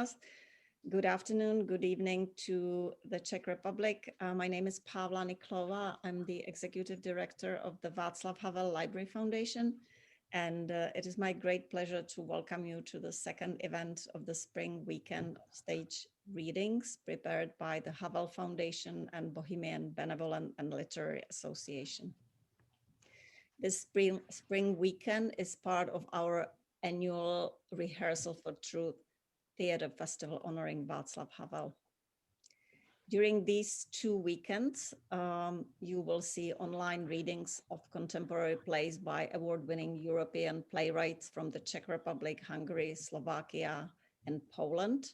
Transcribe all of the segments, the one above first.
us. Good afternoon, good evening to the Czech Republic. My name is Pavla Niklova. I'm the Executive Director of the Václav Havel Library Foundation, and it is my great pleasure to welcome you to the second event of the spring weekend stage readings prepared by the Havel Foundation and Bohemian, Benevolent and Literary Association. This spring weekend is part of our annual Rehearsal for Truth Theatre Festival honoring Václav Havel. During these 2 weekends, you will see online readings of contemporary plays by award-winning European playwrights from the Czech Republic, Hungary, Slovakia, and Poland.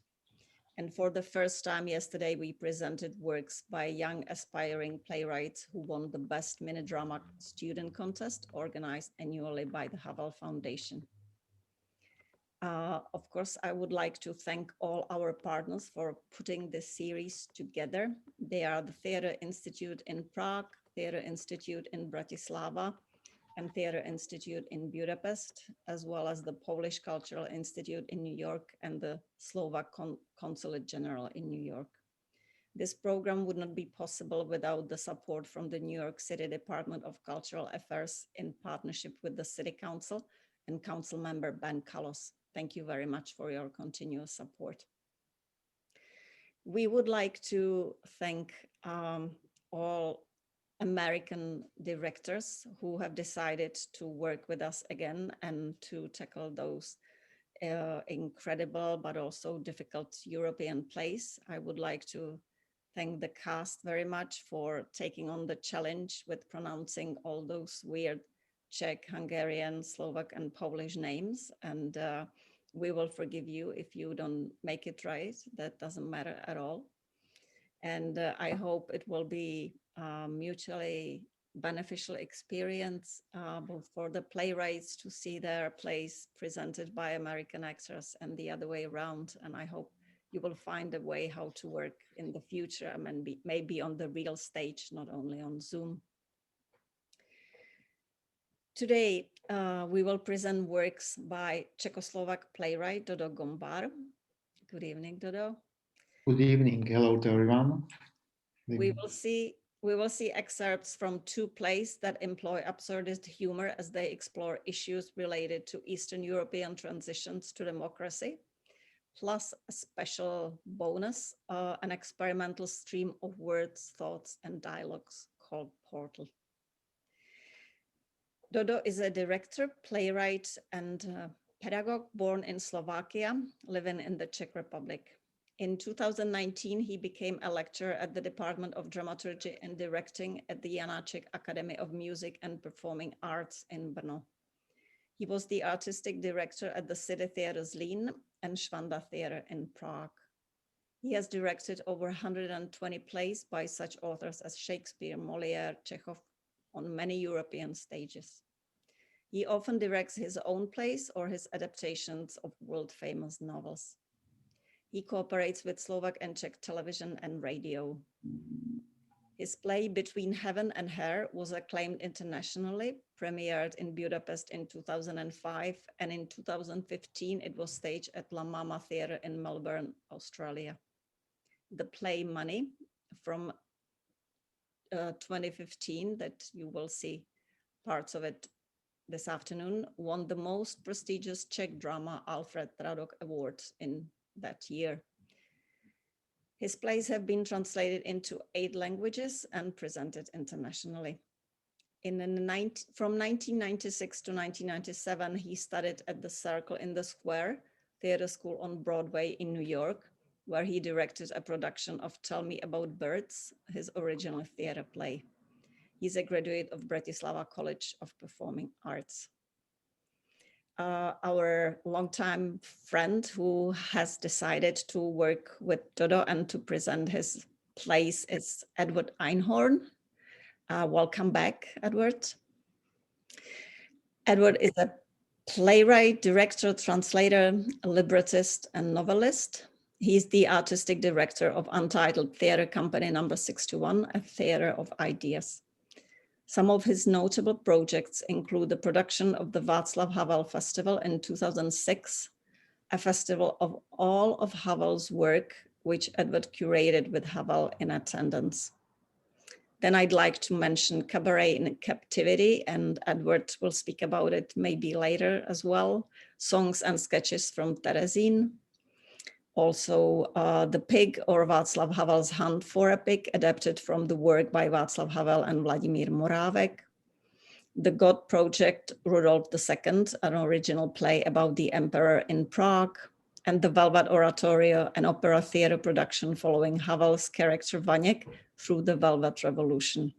And for the first time yesterday, we presented works by young aspiring playwrights who won the Best Mini-Drama Student Contest organized annually by the Havel Foundation. Of course, I would like to thank all our partners for putting this series together. They are the Theatre Institute in Prague, Theatre Institute in Bratislava, and Theatre Institute in Budapest, as well as the Polish Cultural Institute in New York and the Slovak Consulate General in New York. This program would not be possible without the support from the New York City Department of Cultural Affairs in partnership with the City Council and Council member Ben Kallos. Thank you very much for your continuous support. We would like to thank all American directors who have decided to work with us again and to tackle those incredible but also difficult European plays. I would like to thank the cast very much for taking on the challenge with pronouncing all those weird Czech, Hungarian, Slovak, and Polish names. And we will forgive you if you don't make it right. That doesn't matter at all. And I hope it will be mutually beneficial experience both for the playwrights to see their plays presented by American actors and the other way around. And I hope you will find a way how to work in the future and maybe on the real stage, not only on Zoom. Today, we will present works by Czechoslovak playwright Dodo Gombar. Good evening, Dodo. Good evening. Hello to everyone. We will see excerpts from 2 plays that employ absurdist humor as they explore issues related to Eastern European transitions to democracy, plus a special bonus, an experimental stream of words, thoughts, and dialogues called Portal. Dodo is a director, playwright, and pedagogue born in Slovakia, living in the Czech Republic. In 2019, he became a lecturer at the Department of Dramaturgy and Directing at the Janáček Academy of Music and Performing Arts in Brno. He was the artistic director at the City Theatre Zlín and Švanda Theatre in Prague. He has directed over 120 plays by such authors as Shakespeare, Molière, Chekhov on many European stages. He often directs his own plays or his adaptations of world-famous novels. He cooperates with Slovak and Czech television and radio. His play Between Heaven and Hell was acclaimed internationally, premiered in Budapest in 2005, and in 2015 it was staged at La Mama Theatre in Melbourne, Australia. The play Money from 2015, that you will see parts of it this afternoon, won the most prestigious Czech drama Alfred Radok Award in that year. His plays have been translated into 8 languages and presented internationally. From 1996 to 1997, he studied at the Circle in the Square Theatre School on Broadway in New York, where he directed a production of Tell Me About Birds, his original theatre play. He's a graduate of Bratislava College of Performing Arts. Our longtime friend who has decided to work with Dodo and to present his plays is Edward Einhorn. Welcome back, Edward. Edward is a playwright, director, translator, librettist, and novelist. He's the artistic director of Untitled Theatre Company No. 61, a theatre of ideas. Some of his notable projects include the production of the Václav Havel Festival in 2006, a festival of all of Havel's work, which Edward curated with Havel in attendance. Then I'd like to mention Cabaret in Captivity, and Edward will speak about it maybe later as well. Songs and sketches from Terezín. Also, The Pig, or Václav Havel's Hunt for a Pig, adapted from the work by Václav Havel and Vladimír Morávek. The God Project, Rudolf II, an original play about the emperor in Prague, and The Velvet Oratorio, an opera theater production following Havel's character Vaněk through the Velvet Revolution.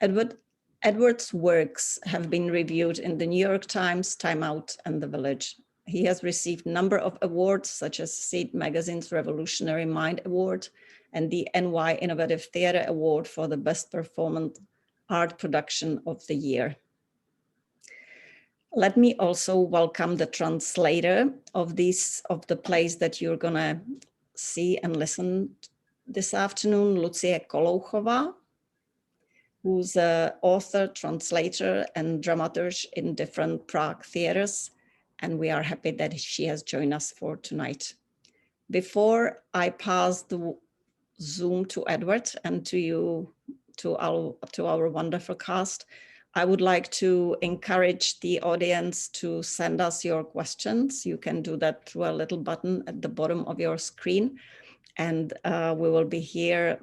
Edward's works have been reviewed in the New York Times, Time Out, and The Village. He has received a number of awards, such as Seed Magazine's Revolutionary Mind Award and the NY Innovative Theater Award for the Best Performance Art Production of the Year. Let me also welcome the translator of the plays that you're gonna see and listen this afternoon, Lucie Kolouchová, who's an author, translator, and dramaturge in different Prague theaters. And we are happy that she has joined us for tonight. Before I pass the Zoom to Edward and to you, to our wonderful cast, I would like to encourage the audience to send us your questions. You can do that through a little button at the bottom of your screen. And we will be here,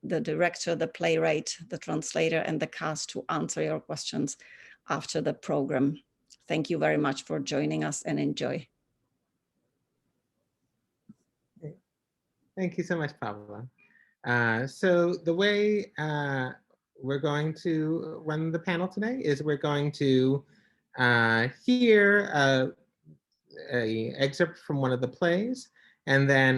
the director, the playwright, the translator, and the cast to answer your questions after the program. Thank you very much for joining us, and enjoy. Thank you so much, Pavla. So the way we're going to run the panel today is we're going to hear an excerpt from one of the plays, and then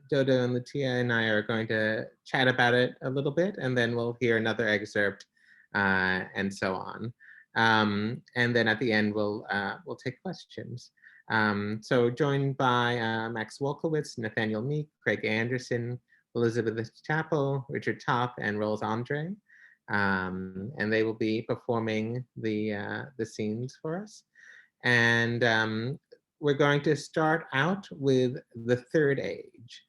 Dodo and Lucia and I are going to chat about it a little bit, and then we'll hear another excerpt and so on. And then at the end, we'll take questions. So joined by Max Wolkowitz, Nathaniel Meek, Craig Anderson, Elizabeth Chappell, Richard Topp, and Rose Andre. And they will be performing the scenes for us. And we're going to start out with The Third Age.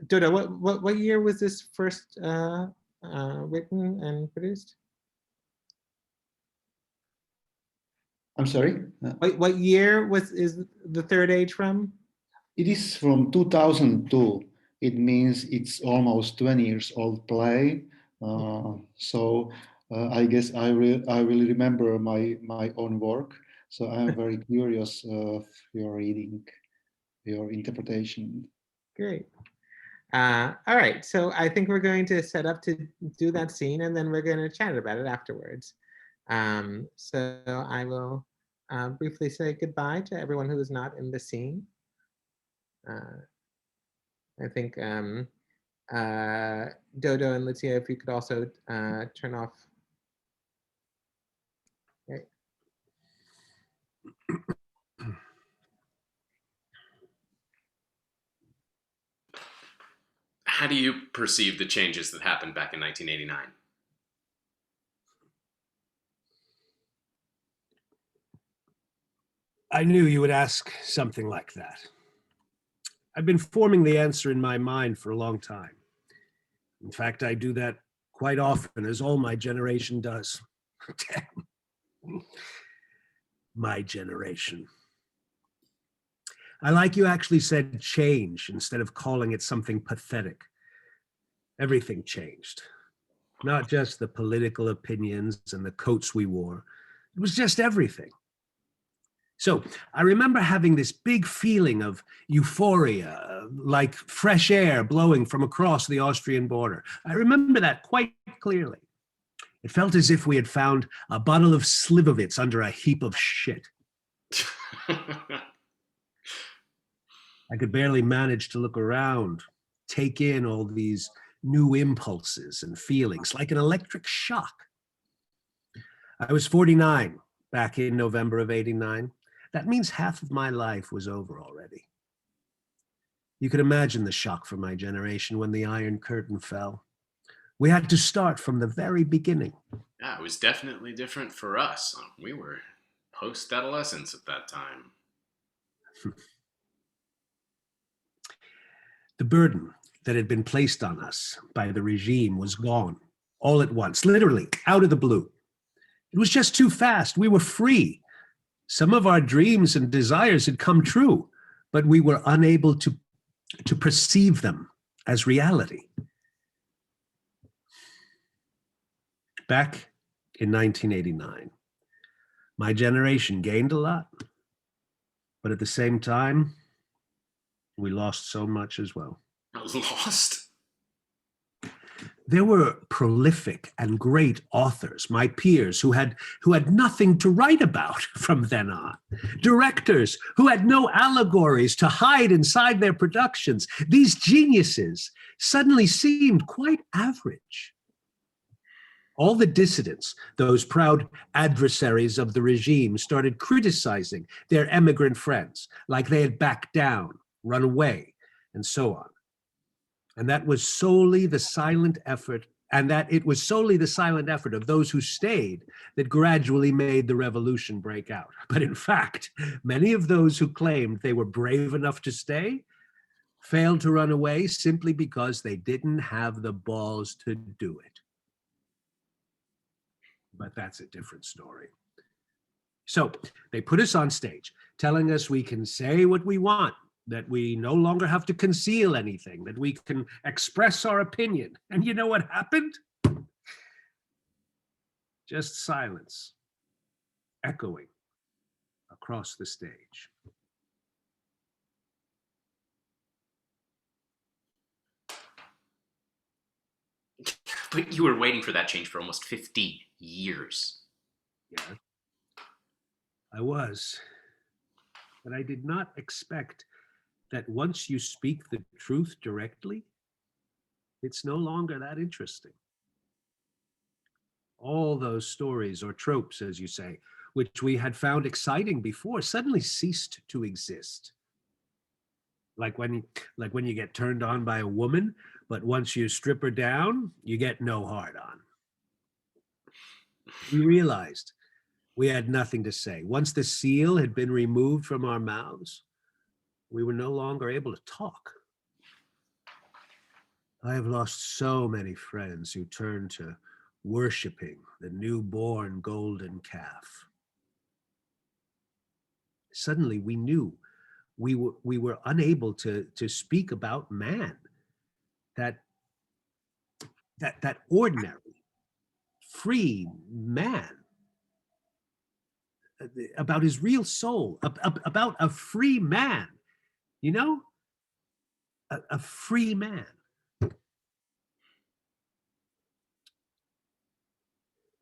Dodo, what year was this first written and produced? I'm sorry? What year is The Third Age from? It is from 2002. It means it's almost 20 years old play. I guess I really remember my own work. So I'm very curious of your reading, your interpretation. Great. All right, so I think we're going to set up to do that scene, and then we're going to chat about it afterwards. So I will briefly say goodbye to everyone who is not in the scene. I think Dodo and Lucia, if you could also turn off. Okay. How do you perceive the changes that happened back in 1989? I knew you would ask something like that. I've been forming the answer in my mind for a long time. In fact, I do that quite often, as all my generation does. My generation. I like you actually said change instead of calling it something pathetic. Everything changed. Not just the political opinions and the coats we wore. It was just everything. So I remember having this big feeling of euphoria, like fresh air blowing from across the Austrian border. I remember that quite clearly. It felt as if we had found a bottle of Slivovitz under a heap of shit. I could barely manage to look around, take in all these new impulses and feelings, like an electric shock. I was 49 back in November of '89. That means half of my life was over already. You could imagine the shock for my generation when the Iron Curtain fell. We had to start from the very beginning. Yeah, it was definitely different for us. We were post-adolescence at that time. The burden that had been placed on us by the regime was gone all at once, literally out of the blue. It was just too fast. We were free. Some of our dreams and desires had come true, but we were unable to perceive them as reality. Back in 1989, my generation gained a lot, but at the same time, we lost so much as well. Lost? There were prolific and great authors, my peers, who had nothing to write about from then on. Directors who had no allegories to hide inside their productions. These geniuses suddenly seemed quite average. All the dissidents, those proud adversaries of the regime, started criticizing their emigrant friends like they had backed down, run away, and so on. And that was solely the silent effort, and that it was solely the silent effort of those who stayed that gradually made the revolution break out. But in fact, many of those who claimed they were brave enough to stay failed to run away simply because they didn't have the balls to do it. But that's a different story. So they put us on stage, telling us we can say what we want, that we no longer have to conceal anything, that we can express our opinion. And you know what happened? Just silence, echoing across the stage. But you were waiting for that change for almost 50 years. Yeah, I was. But I did not expect that once you speak the truth directly, it's no longer that interesting. All those stories or tropes, as you say, which we had found exciting before, suddenly ceased to exist. Like when you get turned on by a woman, but once you strip her down, you get no hard on. We realized we had nothing to say. Once the seal had been removed from our mouths, we were no longer able to talk. I have lost so many friends who turned to worshiping the newborn golden calf. Suddenly we knew we were unable to speak about man, that ordinary, free man, about his real soul, about a free man. You know, a free man.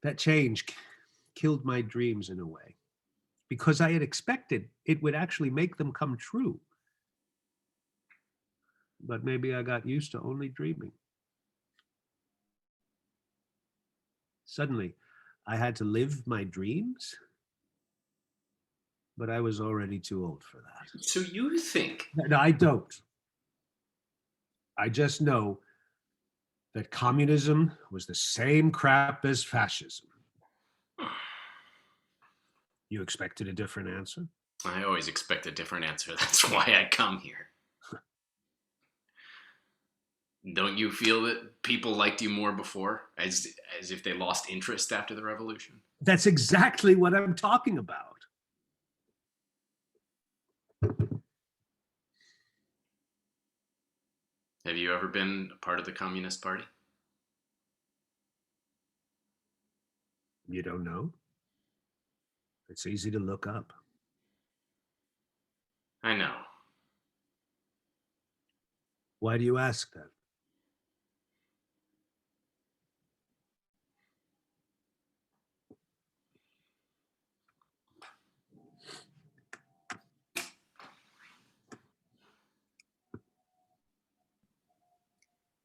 That change killed my dreams in a way, because I had expected it would actually make them come true. But maybe I got used to only dreaming. Suddenly, I had to live my dreams, but I was already too old for that. So you think... No, I don't. I just know that communism was the same crap as fascism. You expected a different answer? I always expect a different answer. That's why I come here. Don't you feel that people liked you more before, as if they lost interest after the revolution? That's exactly what I'm talking about. Have you ever been a part of the Communist Party? You don't know? It's easy to look up. I know. Why do you ask that?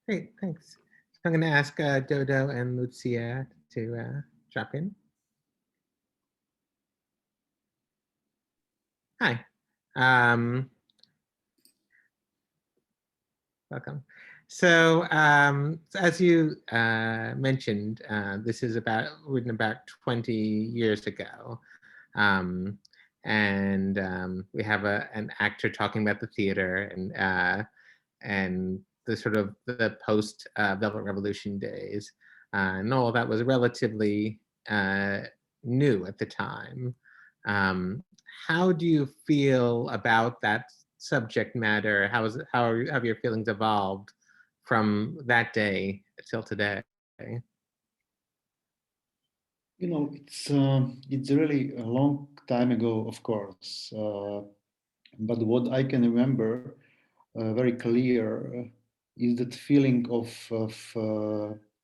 Great, thanks. So I'm going to ask Dodo and Lucia to drop in. Hi. Welcome. So as you mentioned, this is written about 20 years ago. We have an actor talking about the theater and the sort of the post Velvet Revolution days. And all that was relatively new at the time. How do you feel about that subject matter? How have your feelings evolved from that day till today? You know, it's really a long time ago, of course. But what I can remember very clear is that feeling of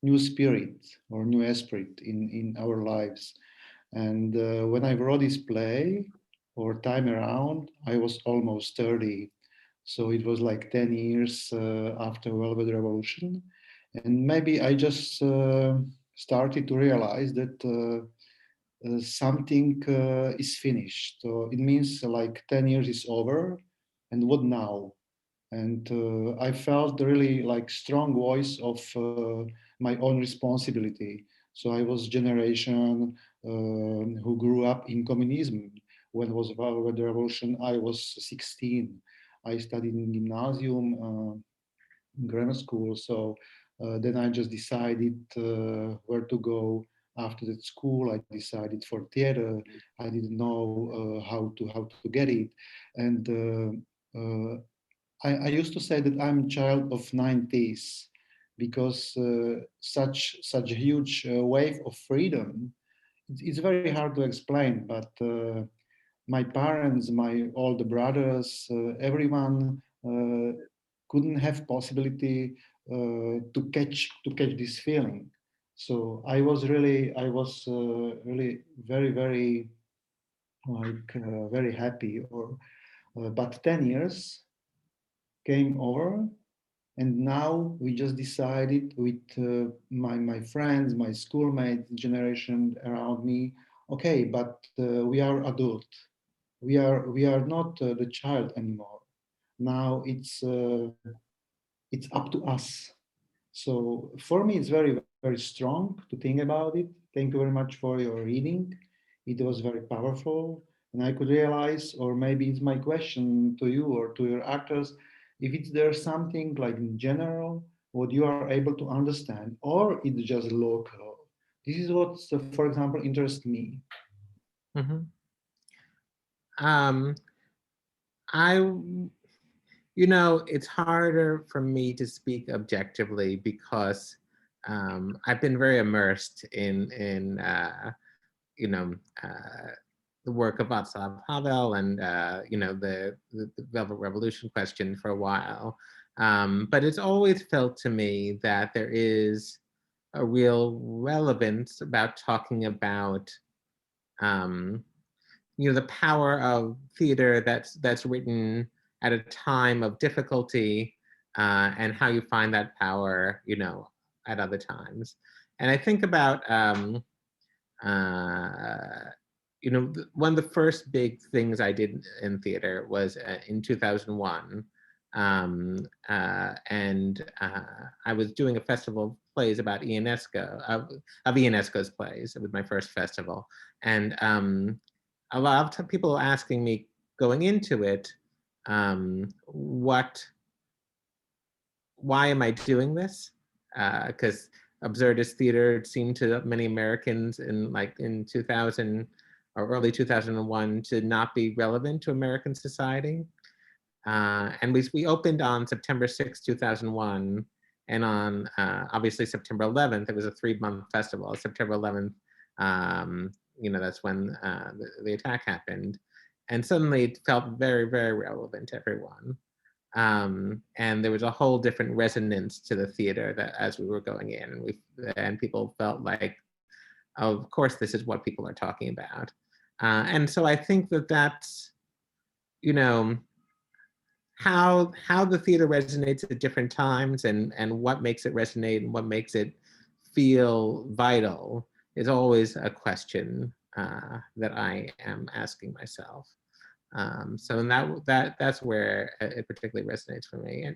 new spirit or new esprit in our lives. And when I wrote this play, or time around, I was almost 30. So it was like 10 years after Velvet Revolution. And maybe I just started to realize that something is finished. So it means like 10 years is over, and what now? And I felt really like strong voice of my own responsibility. So I was generation who grew up in communism. When was the revolution, I was 16. I studied in gymnasium, grammar school. So then I just decided where to go after that school. I decided for theater. I didn't know how to get it, and I used to say that I'm a child of 90s because such a huge wave of freedom. It's very hard to explain, but my parents, my older brothers, everyone couldn't have possibility to catch this feeling. So I was really very like very happy. Or but 10 years came over, and now we just decided with my friends, my schoolmates, generation around me. Okay, but we are adult. We are not the child anymore. Now it's up to us. So for me, it's very strong to think about it. Thank you very much for your reading. It was very powerful, and I could realize, or maybe it's my question to you or to your actors, if it's there something like in general what you are able to understand, or it's just local. This is what, for example, interests me. Mm-hmm. I, you know, it's harder for me to speak objectively because I've been very immersed in you know, the work of Václav Havel and you know, the Velvet Revolution question for a while. But it's always felt to me that there is a real relevance about talking about you know, the power of theater that's written at a time of difficulty and how you find that power, you know, at other times. And I think about you know, one of the first big things I did in theater was in 2001. I was doing a festival of plays about Ionesco, of Ionesco's plays. It was my first festival. And a lot of people asking me going into it, why am I doing this? Because absurdist theater seemed to many Americans in 2000 or early 2001 to not be relevant to American society. And we opened on September 6, 2001. And on obviously September 11th, it was a 3-month festival. September 11th, you know, that's when the attack happened. And suddenly it felt very, very relevant to everyone. And there was a whole different resonance to the theater that as we were going in, and people felt like, oh, of course, this is what people are talking about. And so I think that's, you know, how the theater resonates at different times and what makes it resonate and what makes it feel vital is always a question that I am asking myself. So that's where it particularly resonates for me.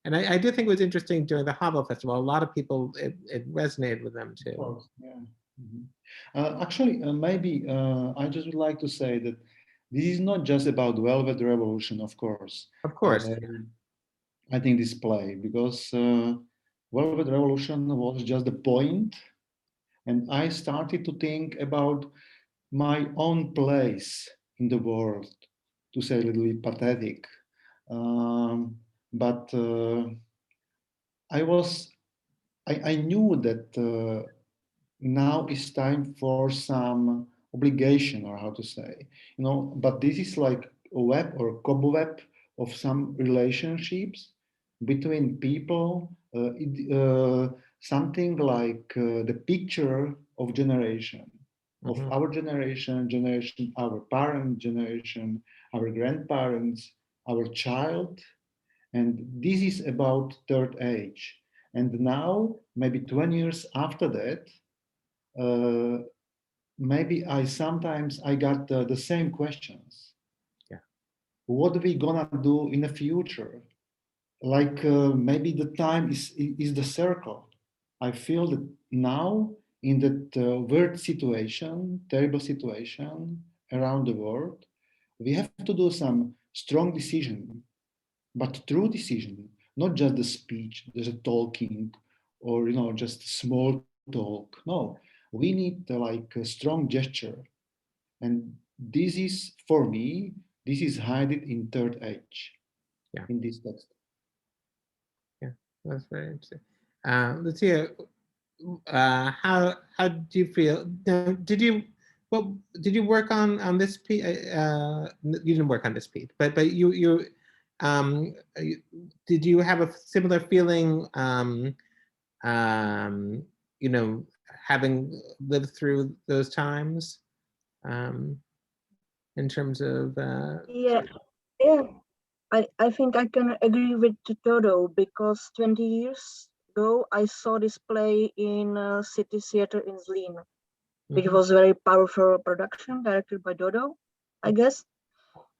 And I do think it was interesting during the Havel Festival, a lot of people, it resonated with them too. Yeah. Mhm. Actually, maybe I just would like to say that this is not just about Velvet Revolution, of course. Of course. I think this play, because Velvet Revolution was just the point, and I started to think about my own place in the world, to say a little bit pathetic. But I knew that now it's time for some obligation, or how to say, but this is like a web or cobweb of some relationships between people, something like the picture of generation, of Mhm. our generation, our parent generation, our grandparents, our child. And this is about third age. And now, maybe 20 years after that, uh, maybe I got the same questions. Yeah. What are we gonna do in the future? Like maybe the time is the circle. I feel that now in that weird situation, terrible situation around the world, we have to do some strong decision, but true decision, not just the speech, just a talking, or just small talk. No, we need like a strong gesture, and this is for me. This is hidden in third age Yeah. in this text. Yeah, that's very interesting. Lucia, how do you feel? Did you work on this piece? You didn't work on this piece, but did you have a similar feeling? Um, you know, having lived through those times, um, in terms of Yeah, yeah. I think I can agree with Toto because 20 years ago I saw this play in City Theater in Zlín, which Mhm. was very powerful production directed by Dodo, I guess.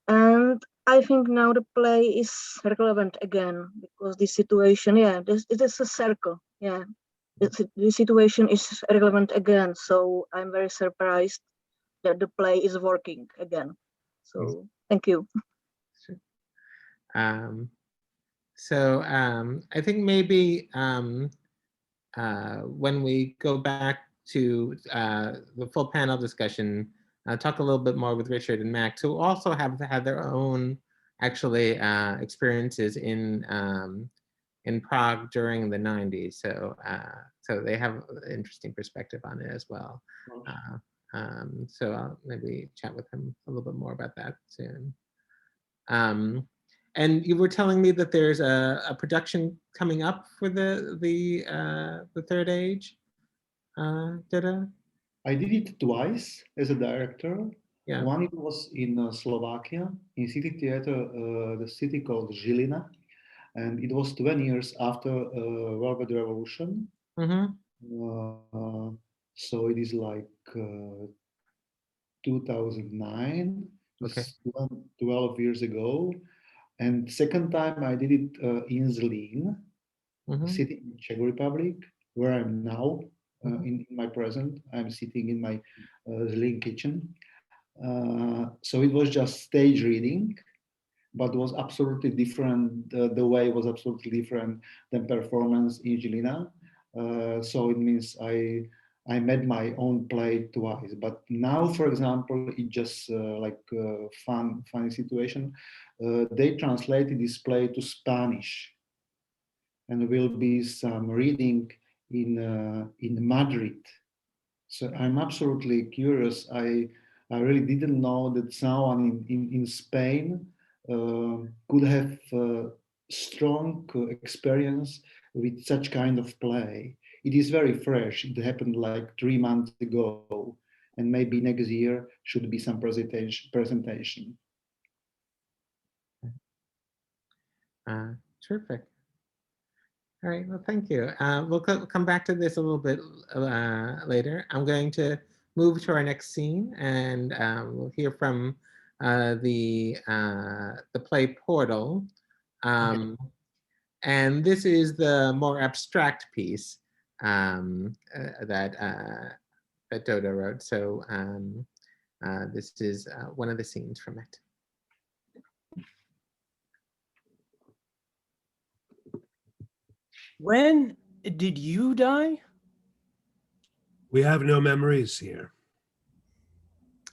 And I think now the play is relevant again because the situation, it is a circle. Yeah, the situation is relevant again. So I'm very surprised that the play is working again. So thank you. Sure. So I think maybe when we go back to the full panel discussion, talk a little bit more with Richard and Max, who also have had their own actually experiences in Prague during the 90s. So they have an interesting perspective on it as well. So I'll maybe chat with him a little bit more about that soon. And you were telling me that there's a production coming up for the third age. Dida? I did it twice as a director. Yeah. One it was in Slovakia, in City Theater, the city called Žilina, and it was 20 years after Velvet Revolution. Mm-hmm. So it is like 2009, Okay. 12 years ago. And second time I did it in Zlín, Mm-hmm. city in Czech Republic, where I'm now. Mhm. In my present, I'm sitting in my Zlín kitchen. So it was just stage reading, but was absolutely different. The way was absolutely different than performance in Žilina. So it means I made my own play twice. But now, for example, it just like funny situation. They translated this play to Spanish, and will be some reading in Madrid. So I'm absolutely curious. I really didn't know that someone in Spain could have strong experience with such kind of play. It is very fresh. It happened like 3 months ago, and maybe next year should be some presentation. Terrific. All right, well, thank you. We'll come back to this a little bit later. I'm going to move to our next scene, and we'll hear from the play Portal. And this is the more abstract piece that that Dodo wrote. So this is one of the scenes from it. When did you die? We have no memories here.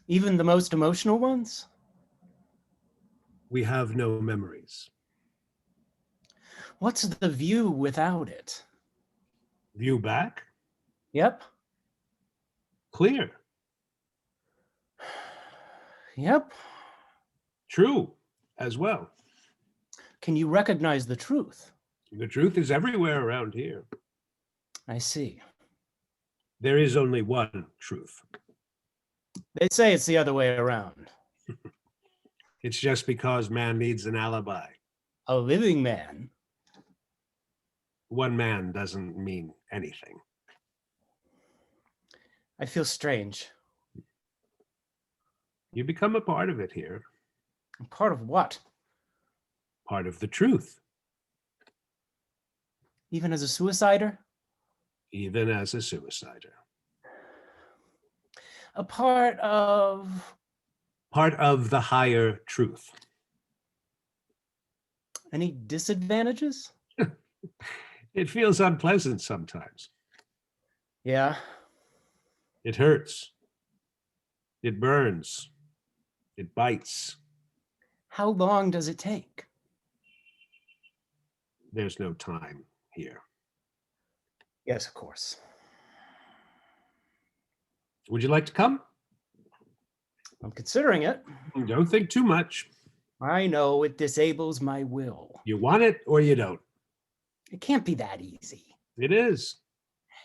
Even the most emotional ones? We have no memories. What's the view without it? View back? Yep. Clear. Yep. True as well. Can you recognize the truth? The truth is everywhere around here. I see. There is only one truth. They say it's the other way around. It's just because man needs an alibi. A living man. One man doesn't mean anything. I feel strange. You become a part of it here. Part of what? Part of the truth. Even as a suicider? Even as a suicider. A part of... Part of the higher truth. Any disadvantages? It feels unpleasant sometimes. Yeah. It hurts. It burns. It bites. How long does it take? There's no time here. Yes, of course. Would you like to come? I'm considering it. Don't think too much. I know it disables my will. You want it or you don't. It can't be that easy. It is.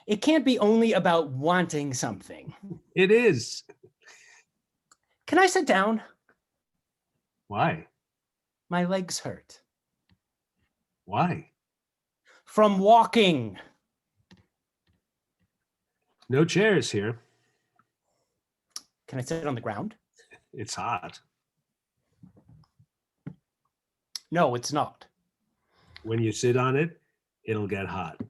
It can't be only about wanting something. It is. Can I sit down? Why? My legs hurt. Why? From walking. No chairs here. Can I sit on the ground? It's hot. No, it's not. When you sit on it, it'll get hot.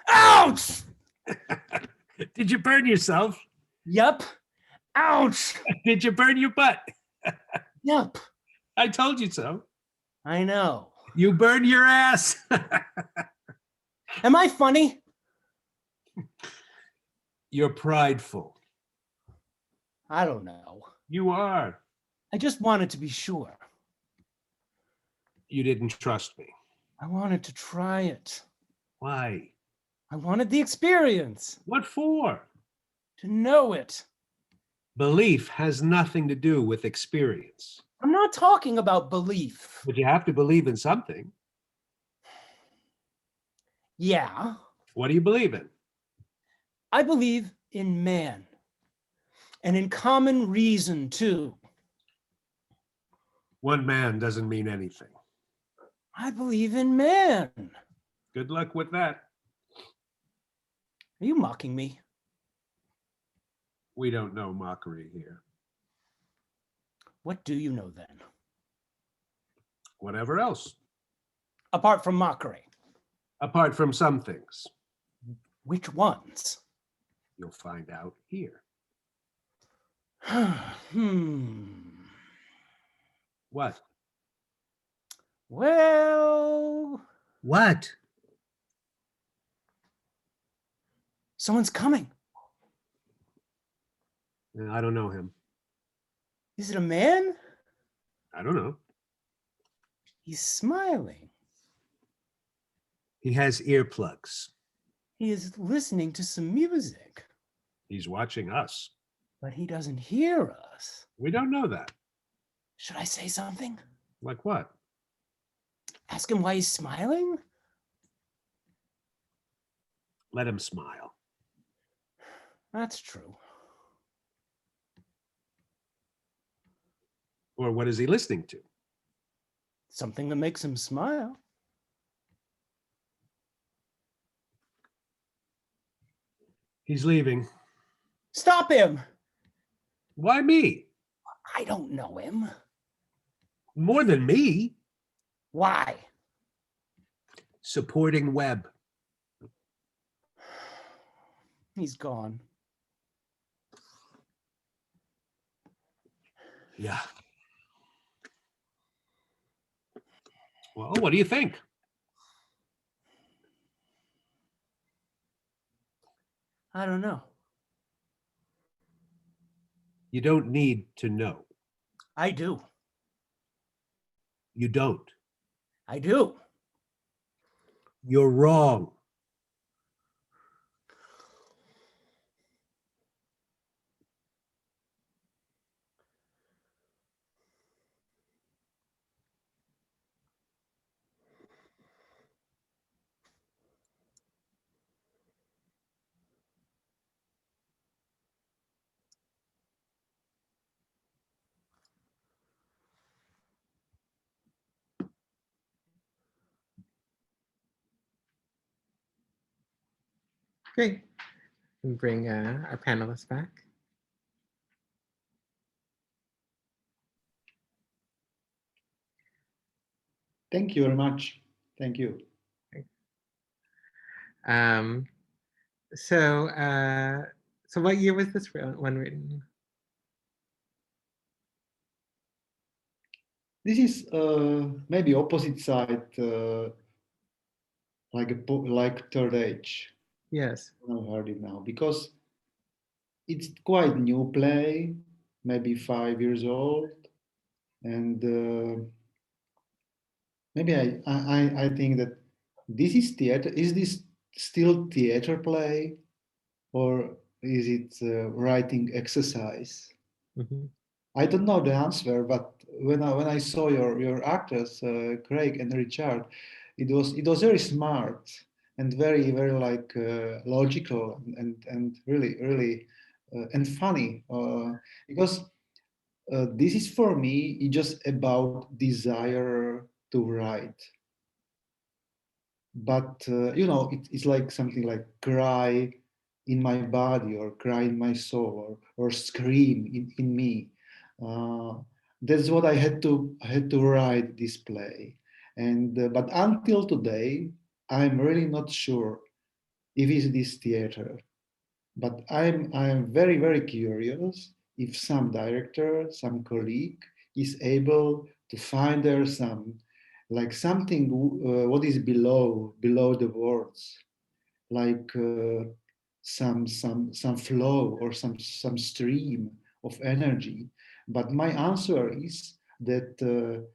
Ouch! Did you burn yourself? Yup. Ouch! Did you burn your butt? Yup. I told you so. I know. You burned your ass. Am I funny? You're prideful. I don't know. You are. I just wanted to be sure. You didn't trust me. I wanted to try it. Why? I wanted the experience. What for? To know it. Belief has nothing to do with experience. I'm not talking about belief. But you have to believe in something. Yeah. What do you believe in? I believe in man. And in common reason, too. One man doesn't mean anything. I believe in man. Good luck with that. Are you mocking me? We don't know mockery here. What do you know then? Whatever else. Apart from mockery. Apart from some things. Which ones? You'll find out here. What? Well... What? Someone's coming. I don't know him. Is it a man? I don't know. He's smiling. He has earplugs. He is listening to some music. He's watching us. But he doesn't hear us. We don't know that. Should I say something? Like what? Ask him why he's smiling? Let him smile. That's true. Or what is he listening to? Something that makes him smile. He's leaving. Stop him! Why me? I don't know him. More than me. Why? Supporting Webb. He's gone. Yeah. Well, what do you think? I don't know. You don't need to know. I do. You don't. I do. You're wrong. Great. And bring our panelists back. Thank you very much. Thank you. So what year was this one written? This is maybe opposite side, like Third Age. Yes. I heard it now because it's quite new play, maybe 5 years old, and maybe I think that this is theater. Is this still theater play, or is it writing exercise? Mm-hmm. I don't know the answer, but when I saw your actors, Craig and Richard, it was very smart and very like logical and really and funny because this is for me just about desire to write, but it's like something like cry in my body or cry in my soul or scream in me. uh, that's what I had to write this play, and but until today I'm really not sure if it's this theater, but I'm very curious if some director, some colleague is able to find there some like something what is below the words, like some flow or some stream of energy. But my answer is that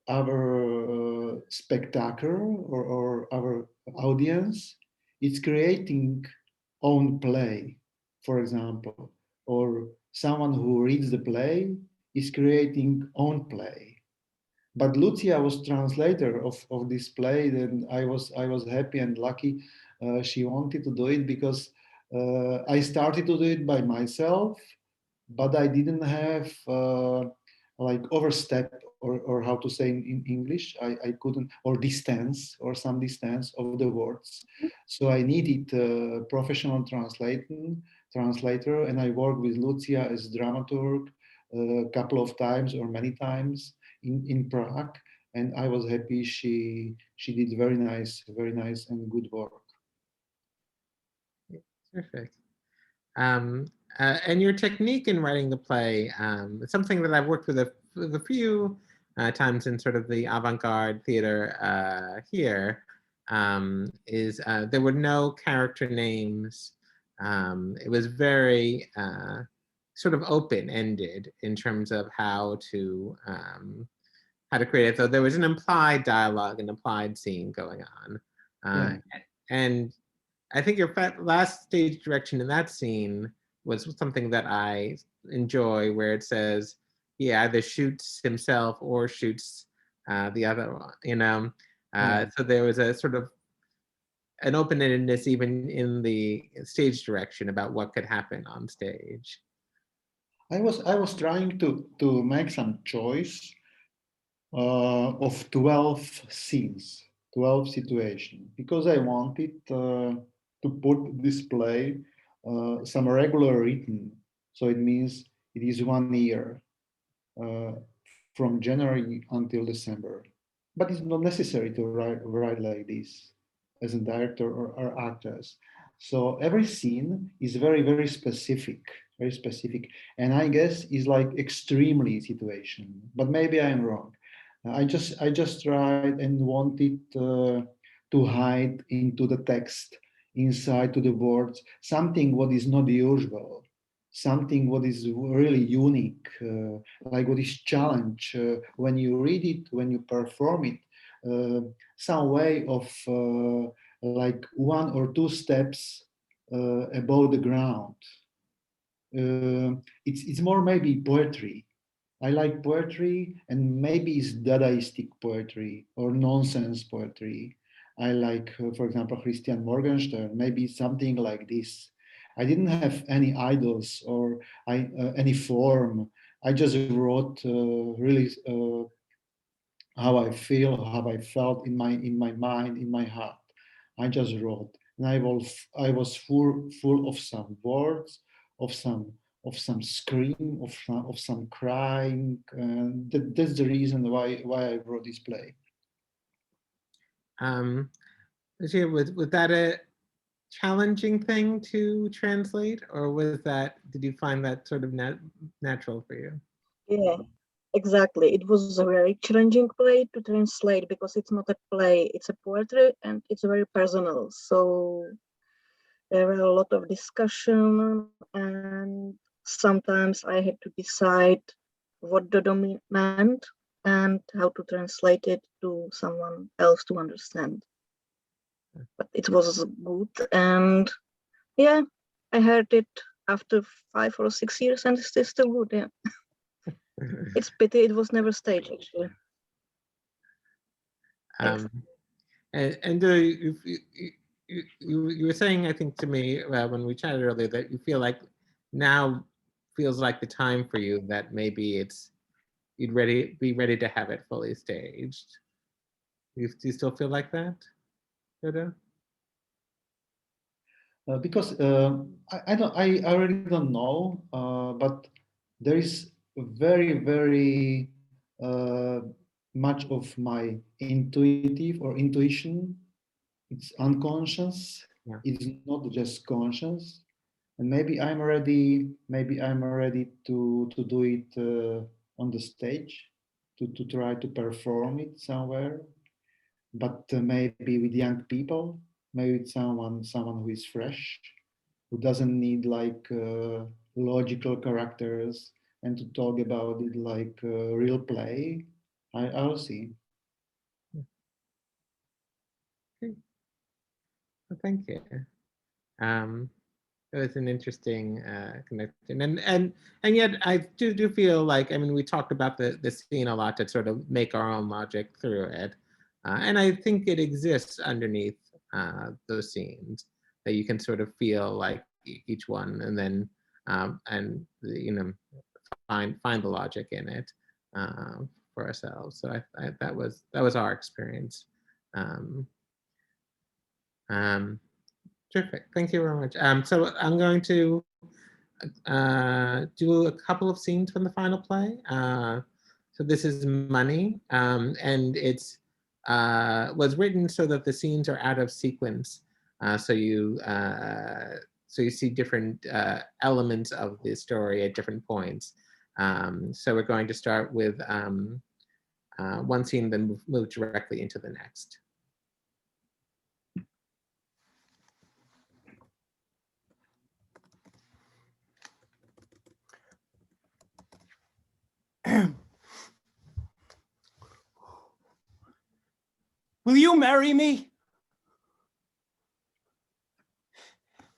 our spectacle or our audience is creating own play, for example, or someone who reads the play is creating own play. But Lucia was translator of this play, and I was happy and lucky. She wanted to do it because I started to do it by myself, but I didn't have like overstep or how to say in English. I couldn't, or distance or some distance of the words. So I needed a professional translator, and I worked with Lucia as dramaturg a couple of times or many times in Prague, and I was happy she did very nice and good work. Perfect. And your technique in writing the play, something that I've worked with a few times in sort of the avant-garde theater here, is there were no character names. It was very sort of open-ended in terms of how to create it. So there was an implied dialogue, an implied scene going on. Yeah. And I think your last stage direction in that scene was something that I enjoy, where it says he either shoots himself or shoots the other one, So there was a sort of an open-endedness even in the stage direction about what could happen on stage. I was trying to make some choice of 12 scenes, 12 situations, because I wanted to put this play some regular rhythm. So it means it is 1 year uh, from January until December. But it's not necessary to write like this as a director or actors. So every scene is very specific, very specific, and I guess is like extremely situation. But maybe I'm wrong. I just tried and wanted to hide into the text, inside to the words, something what is not usual, something what is really unique, like what is challenge when you read it, when you perform it, some way of like 1 or 2 steps above the ground. It's more maybe poetry. I like poetry, and maybe it's Dadaistic poetry or nonsense poetry. I like, for example, Christian Morgenstern, maybe something like this. I didn't have any idols or any form. I just wrote really how I feel, how I felt in my mind, in my heart. I just wrote, and I was full of some words, of some scream, of some crying, and that's the reason why I wrote this play. Was that a challenging thing to translate, or did you find that sort of natural for you? Yeah, exactly. It was a very challenging play to translate because it's not a play, it's a poetry and it's very personal. So there were a lot of discussion, and sometimes I had to decide what Dodo meant and how to translate it to someone else to understand. But it was good, and yeah, I heard it after 5 or 6 years, and it's still good. Yeah, it's pity it was never staged actually. And you were saying, I think, to me when we chatted earlier, that you feel like now feels like the time for you that maybe you'd be ready to have it fully staged. Do you still feel like that, Dodo? Because I really don't know, but there is very much of my intuitive or intuition. It's unconscious. Yeah. It's not just conscious, and maybe I'm ready. Maybe I'm ready to do it on the stage, to try to perform it somewhere. But maybe with young people, maybe with someone who is fresh, who doesn't need like logical characters and to talk about it like real play. I'll see. Okay. Well, thank you. It was an interesting connection, and yet I do feel like, I mean, we talked about the scene a lot to sort of make our own logic through it, and I think it exists underneath those scenes that you can sort of feel like each one, and then and find the logic in it for ourselves. So that was our experience. Terrific. Thank you very much. So I'm going to do a couple of scenes from the final play. So this is Money, and it's was written so that the scenes are out of sequence. So you see different elements of the story at different points. So we're going to start with one scene, then move directly into the next. Will you marry me?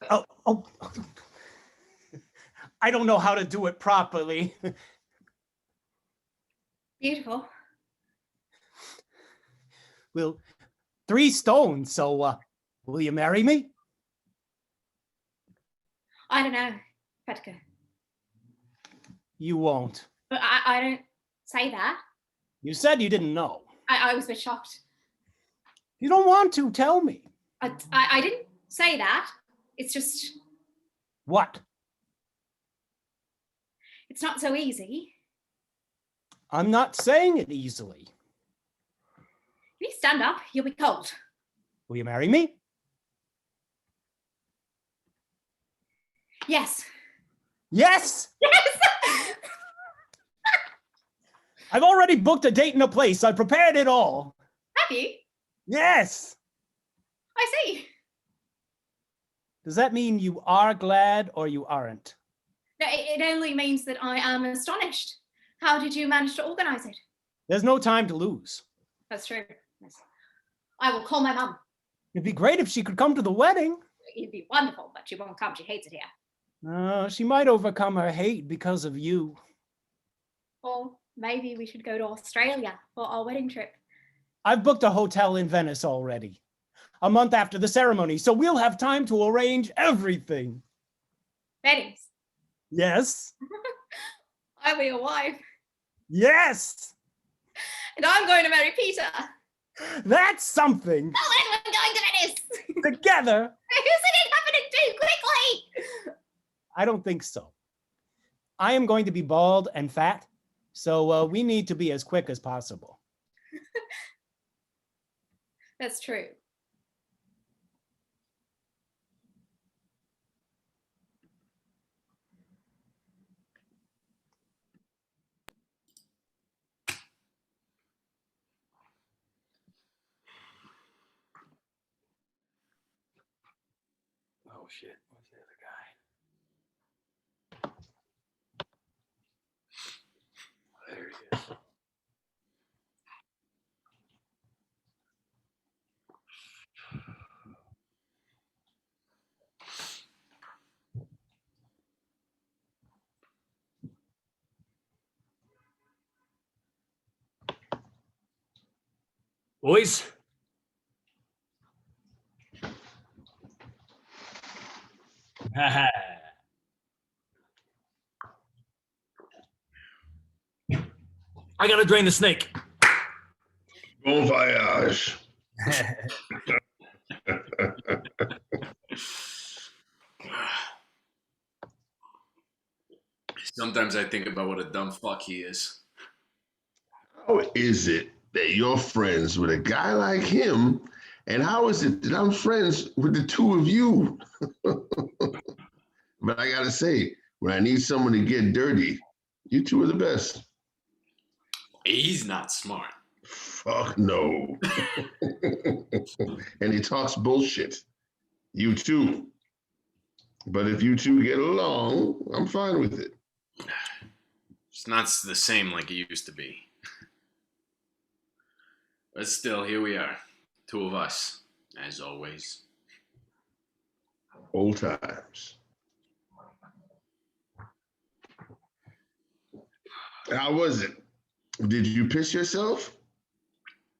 Oh, I don't know how to do it properly. Beautiful. Well, 3 stones, so will you marry me? I don't know, Petka. You won't. But I don't say that. You said you didn't know. I was a bit shocked. You don't want to tell me. I didn't say that. It's just... What? It's not so easy. I'm not saying it easily. If you stand up, you'll be cold. Will you marry me? Yes. Yes? Yes. I've already booked a date and a place. I prepared it all. Have you? Yes. I see. Does that mean you are glad or you aren't? No, it only means that I am astonished. How did you manage to organize it? There's no time to lose. That's true. Yes. I will call my mum. It'd be great if she could come to the wedding. It'd be wonderful, but she won't come. She hates it here. She might overcome her hate because of you. Or maybe we should go to Australia for our wedding trip. I've booked a hotel in Venice already. A month after the ceremony, so we'll have time to arrange everything. Weddings. Yes. I'll be your wife. Yes. And I'm going to marry Peter. That's something. Oh, and we're going to Venice. Together. Isn't it happening too quickly? I don't think so. I am going to be bald and fat, so we need to be as quick as possible. That's true. Oh shit, where's the other guy? There he is. Boys. I gotta drain the snake. Bon voyage. Sometimes I think about what a dumb fuck he is. How is it that you're friends with a guy like him? And how is it that I'm friends with the two of you? But I gotta say, when I need someone to get dirty, you two are the best. He's not smart. Fuck no. And he talks bullshit. You too. But if you two get along, I'm fine with it. It's not the same like it used to be. But still, here we are. Two of us, as always. Old times. How was it? Did you piss yourself?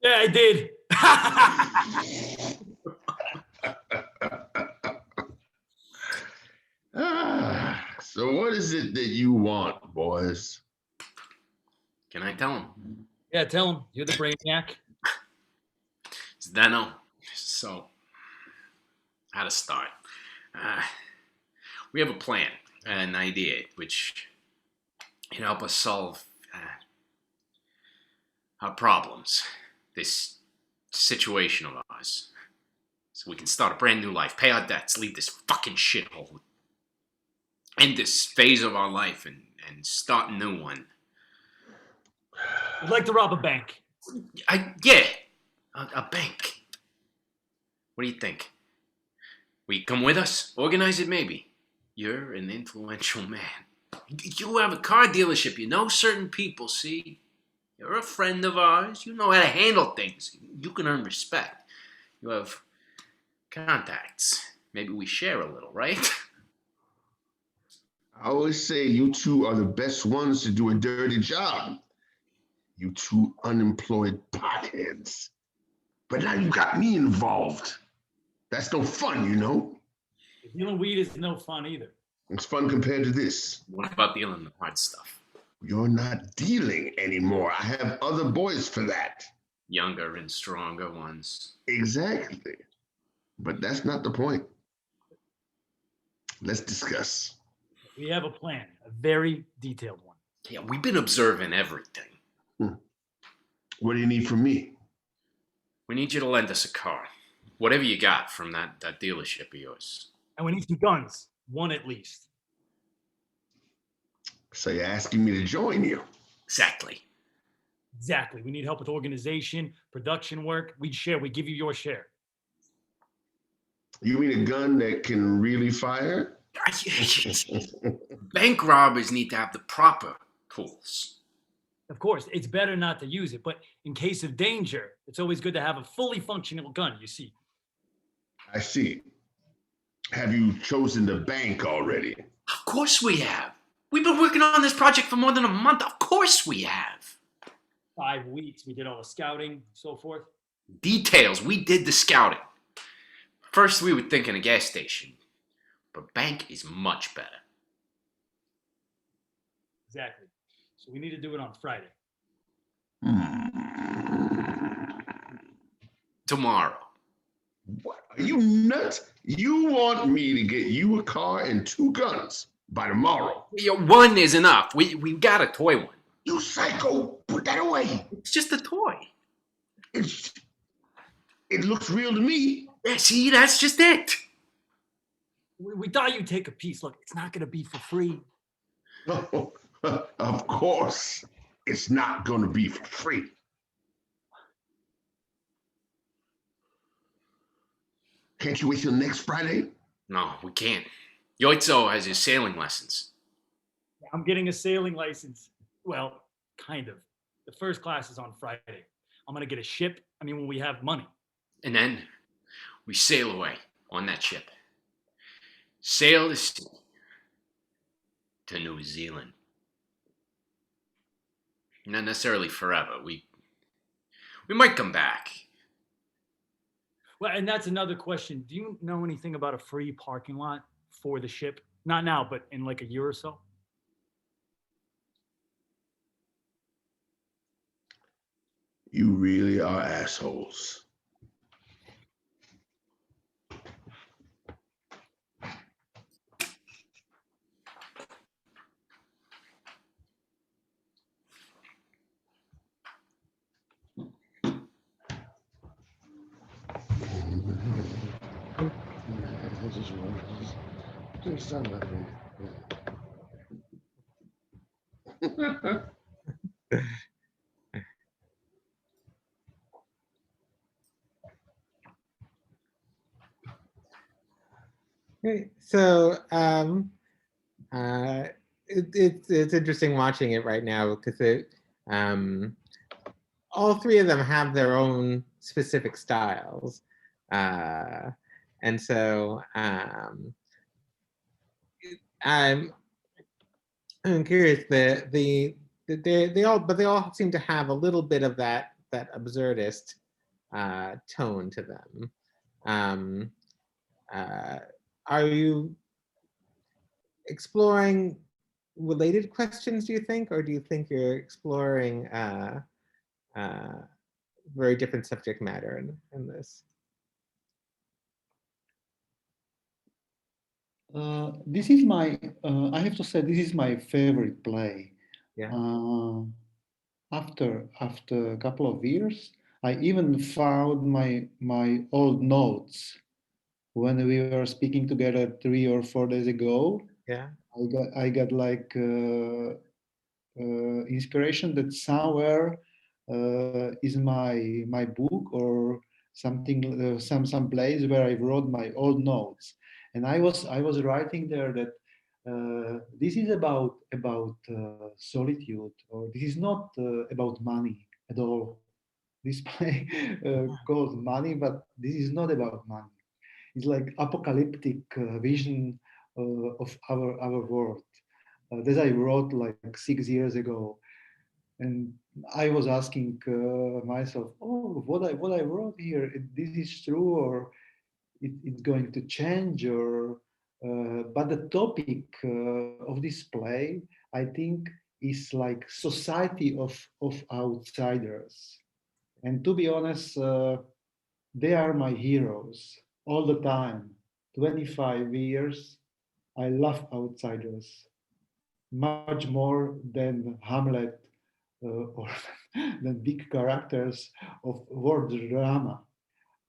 Yeah, I did. So what is it that you want, boys? Can I tell him? Yeah, tell him. You're the brainiac. Zdeno. So, how to start? We have a plan, an idea, which can help us solve our problems, this situation of ours. So we can start a brand new life, pay our debts, leave this fucking shithole, end this phase of our life, and start a new one. I'd like to rob a bank. Yeah, a bank. What do you think? Will you come with us? Organize it, maybe. You're an influential man. You have a car dealership. You know certain people, see? You're a friend of ours. You know how to handle things. You can earn respect. You have contacts. Maybe we share a little, right? I always say you two are the best ones to do a dirty job. You two unemployed potheads. But now you got me involved. That's no fun, you know? Dealing weed is no fun either. It's fun compared to this. What about dealing the hard stuff? You're not dealing anymore. I have other boys for that. Younger and stronger ones. Exactly. But that's not the point. Let's discuss. We have a plan, a very detailed one. Yeah, we've been observing everything. What do you need from me? We need you to lend us a car. Whatever you got from that dealership of yours. And we need some guns, one at least. So you're asking me to join you? Exactly. Exactly. We need help with organization, production work. We'd share. We give you your share. You mean a gun that can really fire? Bank robbers need to have the proper tools. Of course, it's better not to use it, but in case of danger, it's always good to have a fully functional gun, you see. I see. Have you chosen the bank already? Of course we have. We've been working on this project for more than a month. Of course we have. 5 weeks, we did all the scouting, so forth. Details, we did the scouting. First we were thinking a gas station, but bank is much better. Exactly. So we need to do it on Friday. Tomorrow. What? Are you nuts? You want me to get you a car and 2 guns by tomorrow? One is enough. We got a toy one. You psycho! Put that away. It's just a toy. It looks real to me. Yeah, see, that's just it. We thought you'd take a piece. Look, it's not going to be for free. Oh, of course, it's not going to be for free. Can't you wait till next Friday? No, we can't. Yoitzo has his sailing lessons. I'm getting a sailing license. Well, kind of. The first class is on Friday. I'm going to get a ship. I mean, when we have money. And then we sail away on that ship. Sail the sea to New Zealand. Not necessarily forever. We might come back. Well, and that's another question. Do you know anything about a free parking lot for the ship? Not now, but in like a year or so? You really are assholes. Okay, so it's interesting watching it right now because all 3 of them have their own specific styles, and so I'm curious. They all seem to have a little bit of that absurdist tone to them. Are you exploring related questions, do you think, or do you think you're exploring very different subject matter in this? This is my, I have to say, this is my favorite play. Yeah. After a couple of years, I even found my old notes when we were speaking together 3 or 4 days ago. Yeah. I got like inspiration that somewhere is my book or something, some place where I wrote my old notes, and I was writing there that this is about solitude, or this is not about money at all. This play called Money, but this is not about money. It's like apocalyptic vision of our world that I wrote like 6 years ago, and I was asking myself, oh, what I wrote here, this is true, or it's going to change, or but the topic of this play, I think, is like society of outsiders, and to be honest, they are my heroes all the time. 25 years, I love outsiders much more than Hamlet or than big characters of world drama.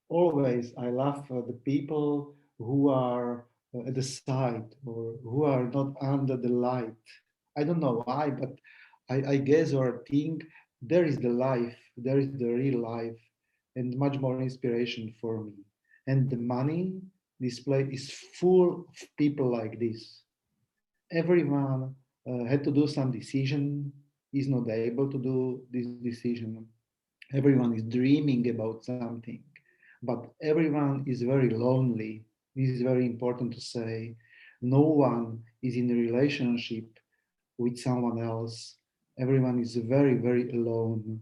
Always, I love the people who are at the side or who are not under the light. I don't know why, but I guess or think there is the life, there is the real life, and much more inspiration for me. And the money display is full of people like this. Everyone had to do some decision, is not able to do this decision. Everyone is dreaming about something, but everyone is very lonely. This is very important to say. No one is in a relationship with someone else. Everyone is very, very alone.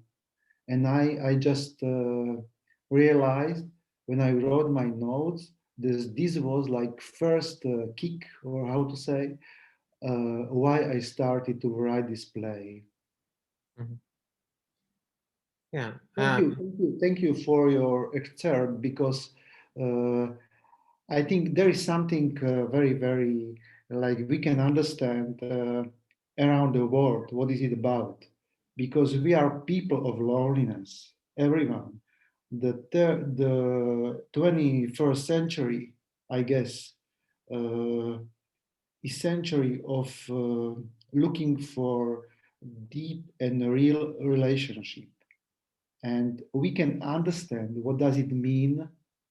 And I just realized when I wrote my notes, this was like first kick, or how to say, why I started to write this play. Mhm. Yeah. Thank you for your excerpt, because I think there is something very, very like we can understand around the world. What is it about? Because we are people of loneliness, everyone. The 21st century, I guess, uh, is century of looking for deep and real relationship, and we can understand what does it mean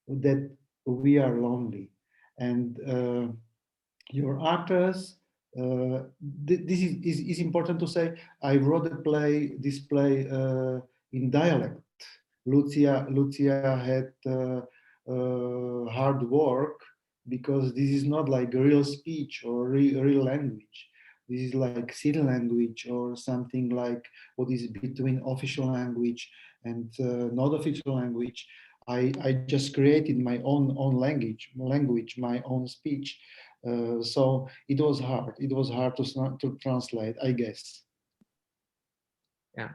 that we are lonely. And your actors, this is important to say. I wrote this play in dialect. Lucia had hard work, because this is not like real speech or real language. This is like sign language, or something like what is between official language and not official language. I just created my own language, my own speech. So it was hard. It was hard to translate, I guess. Yeah.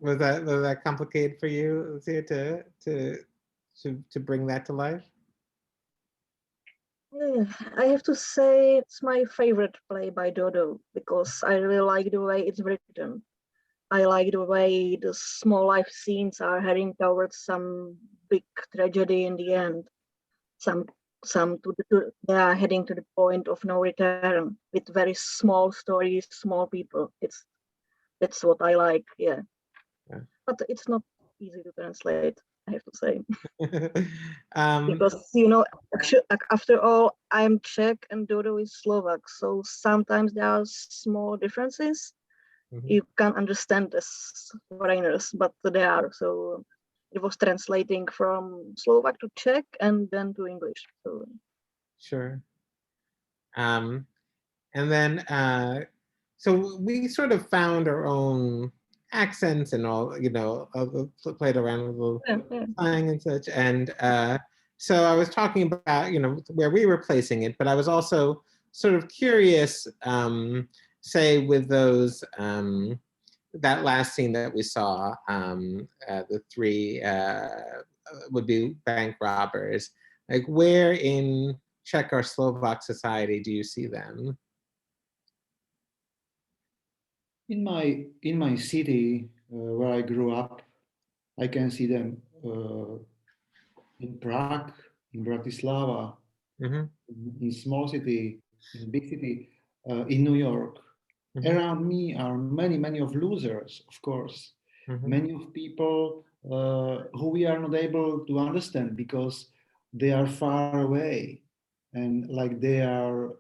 Was that complicated for you, Lucia, to bring that to life? I have to say it's my favorite play by Dodo, because I really like the way it's written. I like the way the small life scenes are heading towards some big tragedy in the end. Some they are heading to the point of no return with very small stories, small people. That's what I like, yeah. But it's not easy to translate, I have to say. Because after all, I'm Czech and Dodo is Slovak, so sometimes there are small differences. You can't understand as foreigners, but they are. So it was translating from Slovak to Czech and then to English. So Sure. And then, so we sort of found our own accents and all, played around with a little slang and such. And so I was talking about, where we were placing it, but I was also sort of curious, say with those, that last scene that we saw, the three would-be bank robbers, like where in Czech or Slovak society do you see them? In my city where I grew up, I can see them in Prague, in Bratislava, in small city, in big city, in New York. Around me are many of losers, of course. Many of people who we are not able to understand because they are far away, and like they are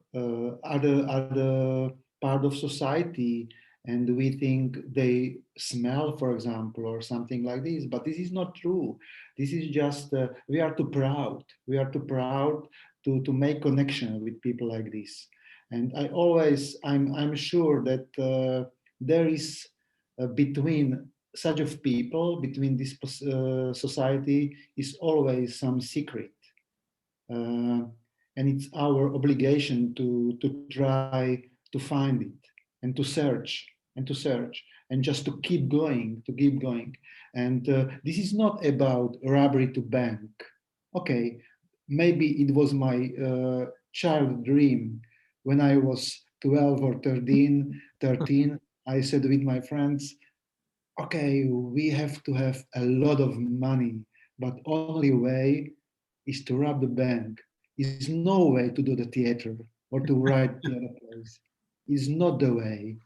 other part of society, and we think they smell, for example, or something like this. But this is not true. This is just we are too proud. We are too proud to make connection with people like this. And I'm sure that there is between such of people, between this society, is always some secret. And it's our obligation to try to find it, and to search, and just to keep going, And this is not about robbery to bank. Okay, maybe it was my child dream. When I was 12 or 13, I said with my friends, okay, we have to have a lot of money, but only way is to rob the bank. Is no way to do the theater or to write theater plays. is not the way.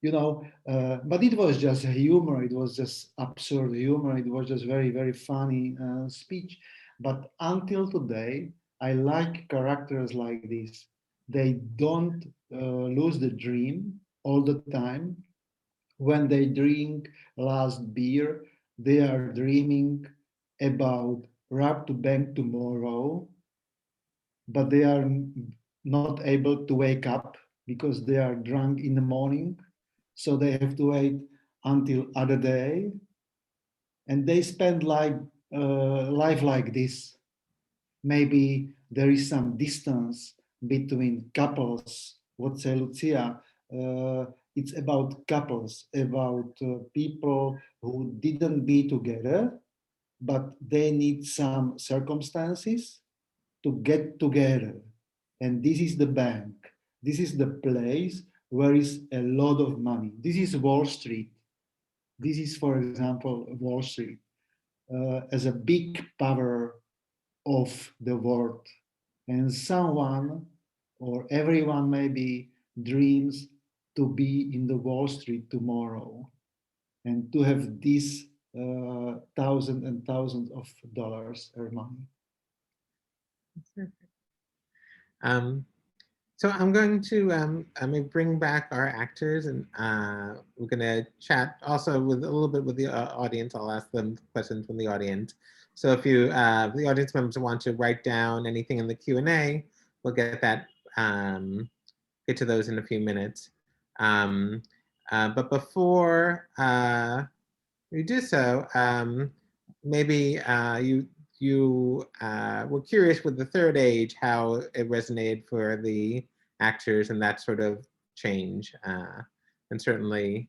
You know, but it was just humor. It was just absurd humor. It was just very, very funny speech. But until today, I like characters like this. They don't lose the dream all the time. When they drink last beer, they are dreaming about rob to bank tomorrow, but they are not able to wake up because they are drunk in the morning. So they have to wait until other day, and they spend like life like this. Maybe there is some distance between couples. What say Lucia? It's about couples, about people who didn't be together, but they need some circumstances to get together. And this is the bank. This is the place where is a lot of money. This is Wall Street. This is, for example, Wall Street as a big power of the world. And someone or everyone maybe dreams to be in the Wall Street tomorrow and to have these thousands and thousands of dollars or money. So I'm going to bring back our actors, and we're going to chat also with a little bit with the audience. I'll ask them questions from the audience. So if you, the audience members want to write down anything in the Q&A, we'll get that, get to those in a few minutes. But before we do so, maybe you were curious with the third age, how it resonated for the actors and that sort of change, and certainly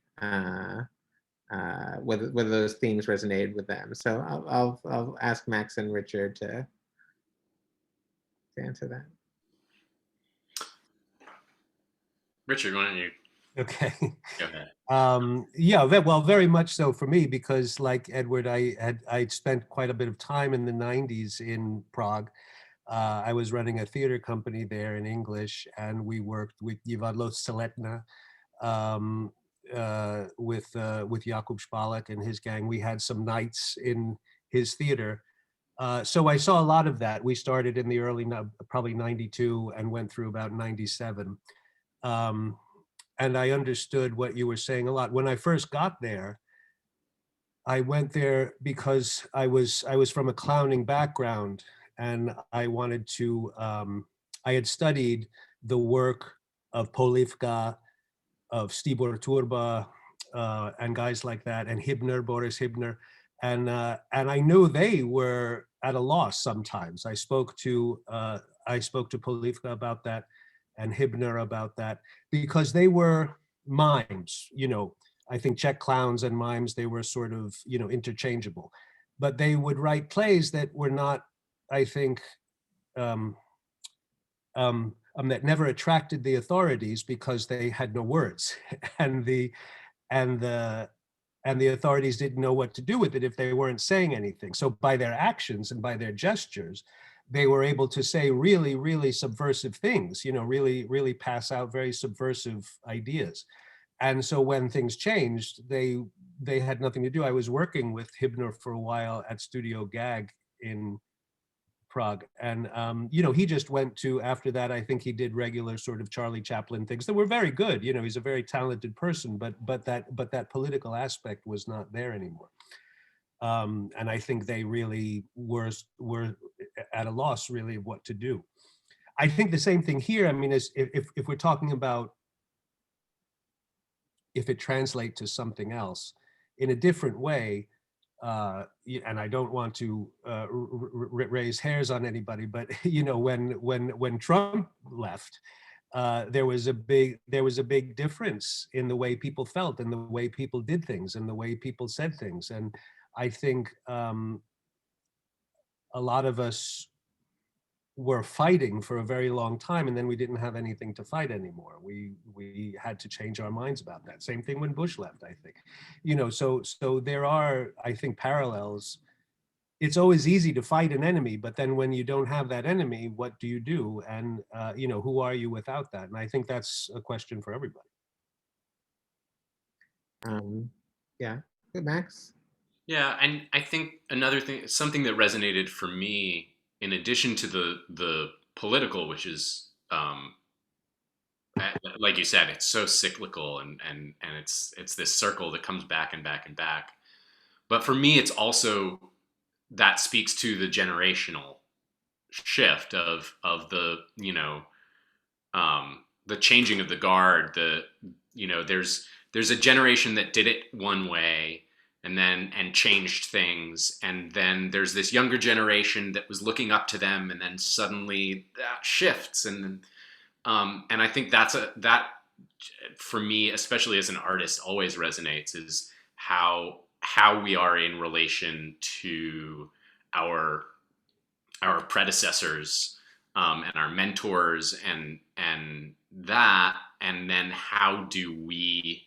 whether those themes resonated with them. So I'll ask Max and Richard to answer that. Richard, why don't you? Okay. Go ahead. Yeah, well, very much so for me, because like Edward, I'd spent quite a bit of time in the 90s in Prague. I was running a theater company there in English, and we worked with Divadlo Seletna, with Jakub Spalek and his gang. We had some nights in his theater. So I saw a lot of that. We started in the early, probably 92, and went through about 97. And I understood what you were saying a lot. When I first got there, I went there because I was from a clowning background, and I wanted to, I had studied the work of Polivka, of Stibor Turba, and guys like that, and Hibner, Boris Hibner. And I knew they were at a loss sometimes. I spoke to Polivka about that, and Hibner about that, because they were mimes, you know. I think Czech clowns and mimes, they were sort of, you know, interchangeable. But they would write plays that were not, I think, that never attracted the authorities because they had no words, and the authorities didn't know what to do with it if they weren't saying anything. So by their actions and by their gestures, they were able to say really, really subversive things, you know, really, really pass out very subversive ideas. And so when things changed, they had nothing to do. I was working with Hibner for a while at Studio Gag in Prague. And, you know, he just went to, after that, I think he did regular sort of Charlie Chaplin things that were very good. You know, he's a very talented person, but that political aspect was not there anymore. And I think they really were at a loss really of what to do. I think the same thing here. I mean, is if we're talking about if it translates to something else in a different way, and I don't want to raise hairs on anybody, but you know, when Trump left, there was a big difference in the way people felt and the way people did things and the way people said things. And I think a lot of us were fighting for a very long time, and then we didn't have anything to fight anymore. We had to change our minds about that. Same thing when Bush left, I think. You know, so there are, I think, parallels it's always easy to fight an enemy, but then when you don't have that enemy, what do you do? And you know, who are you without that? And I think that's a question for everybody. Yeah, Max? Yeah, and I think another thing, something that resonated for me, in addition to the political, which is like you said, it's so cyclical, and it's this circle that comes back and back and back. But for me, it's also that speaks to the generational shift of the, you know, the changing of the guard. The, you know, there's a generation that did it one way and changed things, and then there's this younger generation that was looking up to them, and then suddenly that shifts, and I think that for me, especially as an artist, always resonates, is how we are in relation to our predecessors, and our mentors, and that, and then how do we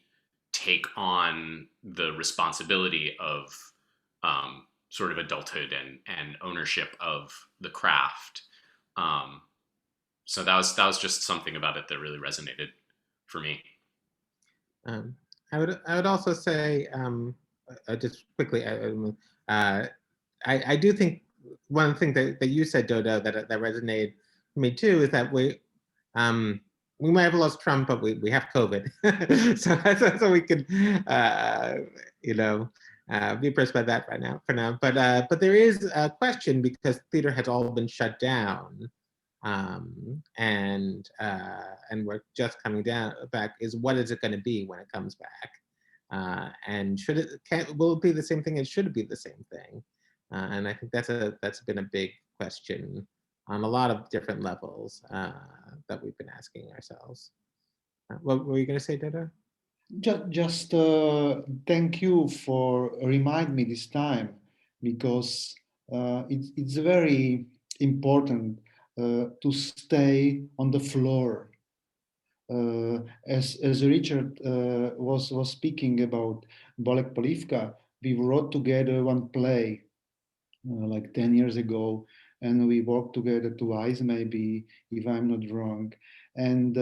take on the responsibility of sort of adulthood and ownership of the craft. So that was just something about it that really resonated for me. I would also say, just quickly, I do think one thing that you said, Dodo, that resonated for me too, is that we might have lost Trump, but we have COVID, so we could you know, be impressed by that right now for now. But there is a question, because theater has all been shut down, and we're just coming back. Is what is it going to be when it comes back? And will it be the same thing, and should it be the same thing? And I think that's been a big question on a lot of different levels that we've been asking ourselves. What were you going to say, Dodo? Just thank you for remind me this time, because it's very important to stay on the floor. As Richard was speaking about Bolek Polivka, we wrote together one play like 10 years ago, and we worked together twice, maybe, if I'm not wrong. And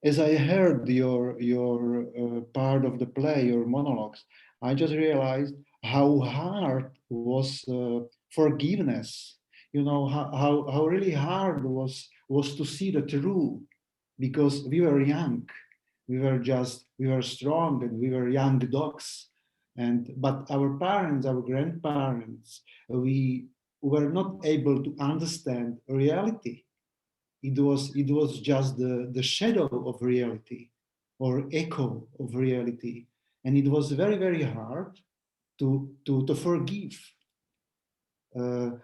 as I heard your part of the play, your monologues, I just realized how hard was forgiveness. You know, how really hard was to see the truth, because we were young, we were strong, and we were young dogs. But our parents, our grandparents, we were not able to understand reality. It was just the shadow of reality, or echo of reality, and it was very, very hard to forgive.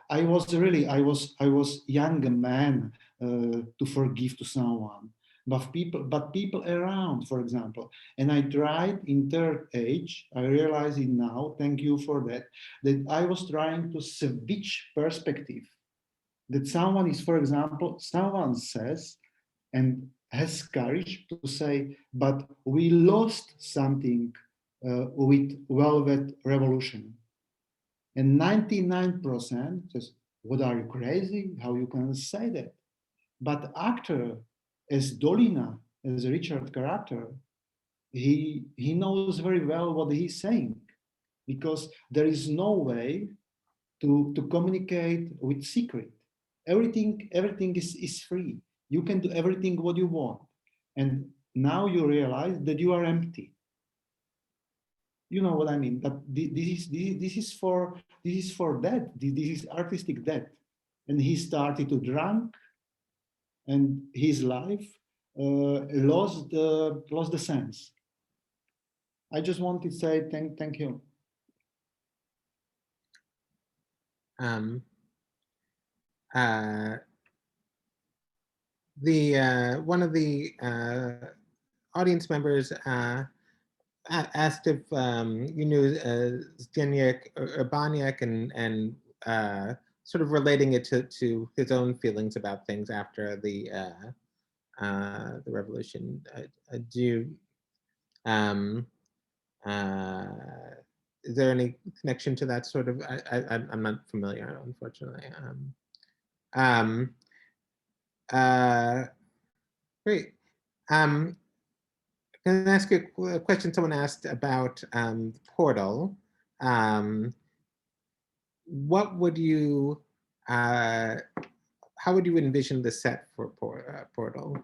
I was young man to forgive to someone, but people around, for example. And I tried in third age. I realize it now. Thank you for that. That I was trying to switch perspective. That someone is, for example, someone says and has courage to say, but we lost something with Velvet Revolution. And 99% says, what, are you crazy? How you can say that? But actor, as Dolina, as Richard character, he knows very well what he's saying, because there is no way to communicate with secret. Everything is free. You can do everything what you want. And now you realize that you are empty. You know what I mean? That this is for that. This is artistic death. And he started to drink, and his life lost the sense. I just wanted to say thank you. One of the audience members asked if you knew Zdeněk Urbaniak, and sort of relating it to his own feelings about things after the revolution. Do you, is there any connection to that sort of? I'm not familiar, unfortunately. Great. Can I ask you a question someone asked about Portal? What would you, how would you envision the set for Portal?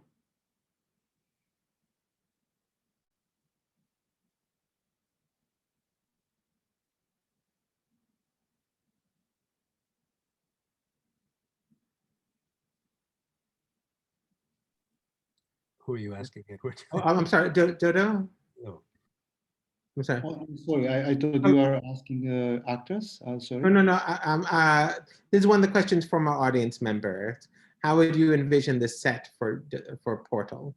Who are you asking, Edward? Oh, I'm sorry, Dodo? No. I'm sorry. Oh, I'm sorry, I thought you were asking actors. Sorry. No. This is one of the questions from our audience member. How would you envision the set for Portal?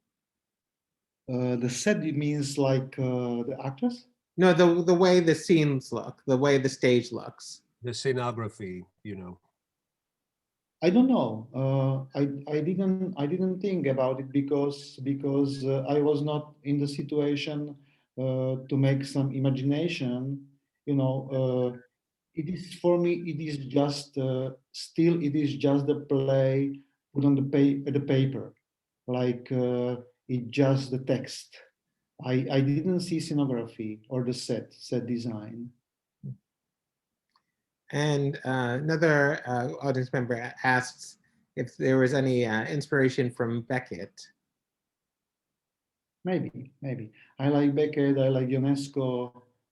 The set means like the actors? No, the way the scenes look, the way the stage looks. The scenography, you know. I don't know. I didn't think about it because I was not in the situation to make some imagination. You know, it is for me. It is just still. It is just the play put on the paper, like it just the text. I didn't see scenography or the set design. And another audience member asks if there was any inspiration from Beckett. Maybe. I like Beckett, I like Ionesco,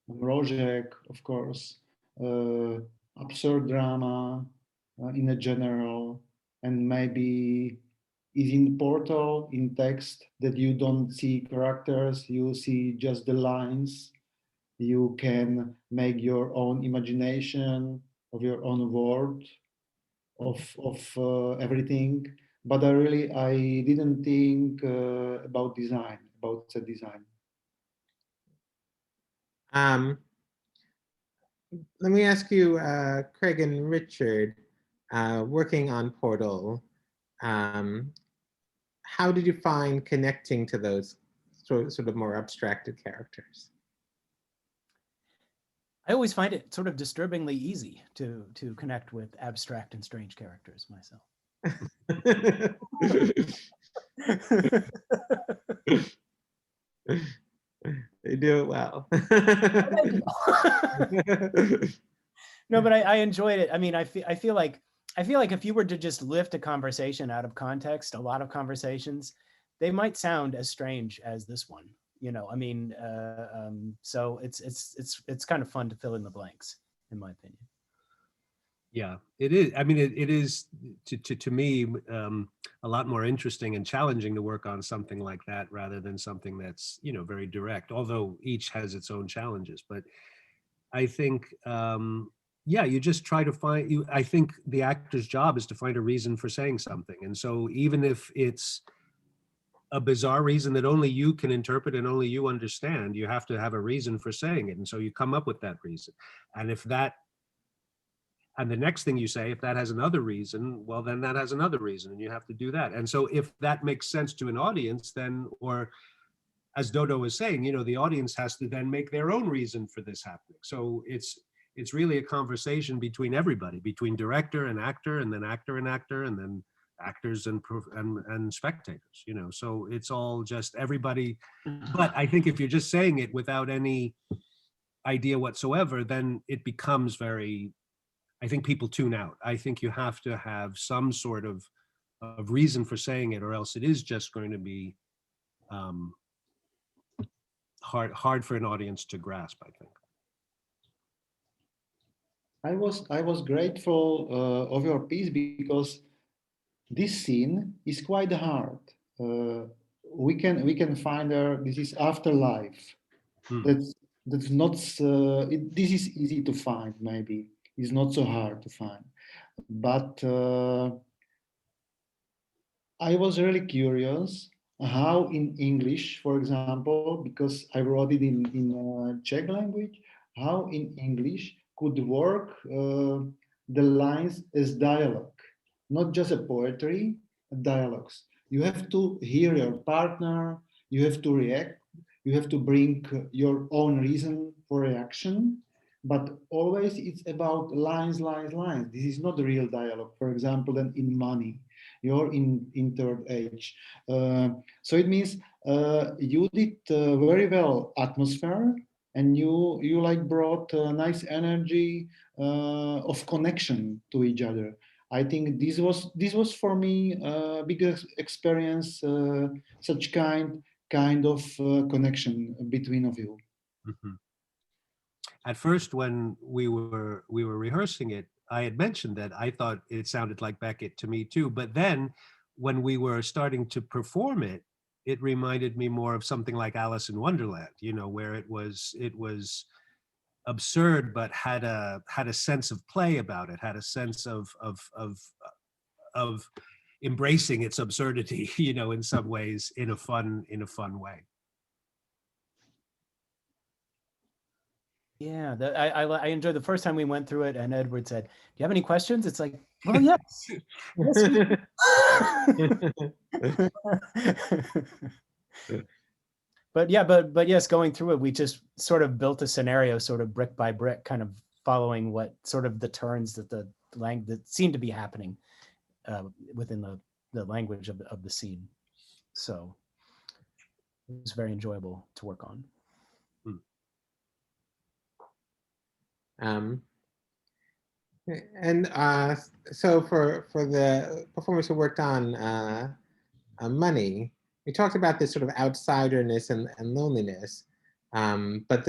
Mrożek, of course, absurd drama in a general, and maybe is in Portal, in text, that you don't see characters, you see just the lines. You can make your own imagination of your own world, of everything. But I didn't think about design, about set design. Let me ask you, Craig and Richard, working on Portal, how did you find connecting to those sort of more abstracted characters? I always find it sort of disturbingly easy to connect with abstract and strange characters myself. They do it well. No, but I enjoyed it. I mean, I feel like if you were to just lift a conversation out of context, a lot of conversations, they might sound as strange as this one. You know, I mean, so it's kind of fun to fill in the blanks, in my opinion. Yeah, it is. I mean, it is to me a lot more interesting and challenging to work on something like that rather than something that's, you know, very direct, although each has its own challenges. But I think, yeah, you just try to find, I think the actor's job is to find a reason for saying something. And so even if it's a bizarre reason that only you can interpret and only you understand, you have to have a reason for saying it. And so you come up with that reason. And if that, and the next thing you say, if that has another reason, well, then that has another reason and you have to do that. And so if that makes sense to an audience, then, or as Dodo was saying, you know, the audience has to then make their own reason for this happening. So it's really a conversation between everybody, between director and actor, and then actor and actor, and then actors and spectators, you know, so it's all just everybody. But I think if you're just saying it without any idea whatsoever, then it becomes very, I think people tune out. I think you have to have some sort of reason for saying it, or else it is just going to be hard for an audience to grasp, I think. I was grateful of your piece because this scene is quite hard. We can find her. This is afterlife. That's not. This is easy to find. Maybe it's not so hard to find. But I was really curious how in English, for example, because I wrote it in Czech language, how in English could work the lines as dialogue. Not just a poetry, dialogues. You have to hear your partner, you have to react, you have to bring your own reason for reaction, but always it's about lines, lines, lines. This is not the real dialogue. For example, then in Money, you're in Third Age. So it means you did very well atmosphere, and you like brought nice energy of connection to each other. I think this was for me biggest experience, such kind of connection between of you. Mhm. At first, when we were rehearsing it, I had mentioned that I thought it sounded like Beckett to me too. But then, when we were starting to perform it, it reminded me more of something like Alice in Wonderland. You know, where it was absurd, but had a sense of play about it, had a sense of embracing its absurdity. You know, in some ways, in a fun way. Yeah, I enjoyed the first time we went through it, and Edward said, "Do you have any questions?" It's like, well, yes. Yes, we do. But yeah, but yes, going through it, we just sort of built a scenario, sort of brick by brick, kind of following what sort of the turns that that seemed to be happening within the language of the scene. So it was very enjoyable to work on. And so for the performers who worked on Money, we talked about this sort of outsiderness and loneliness, but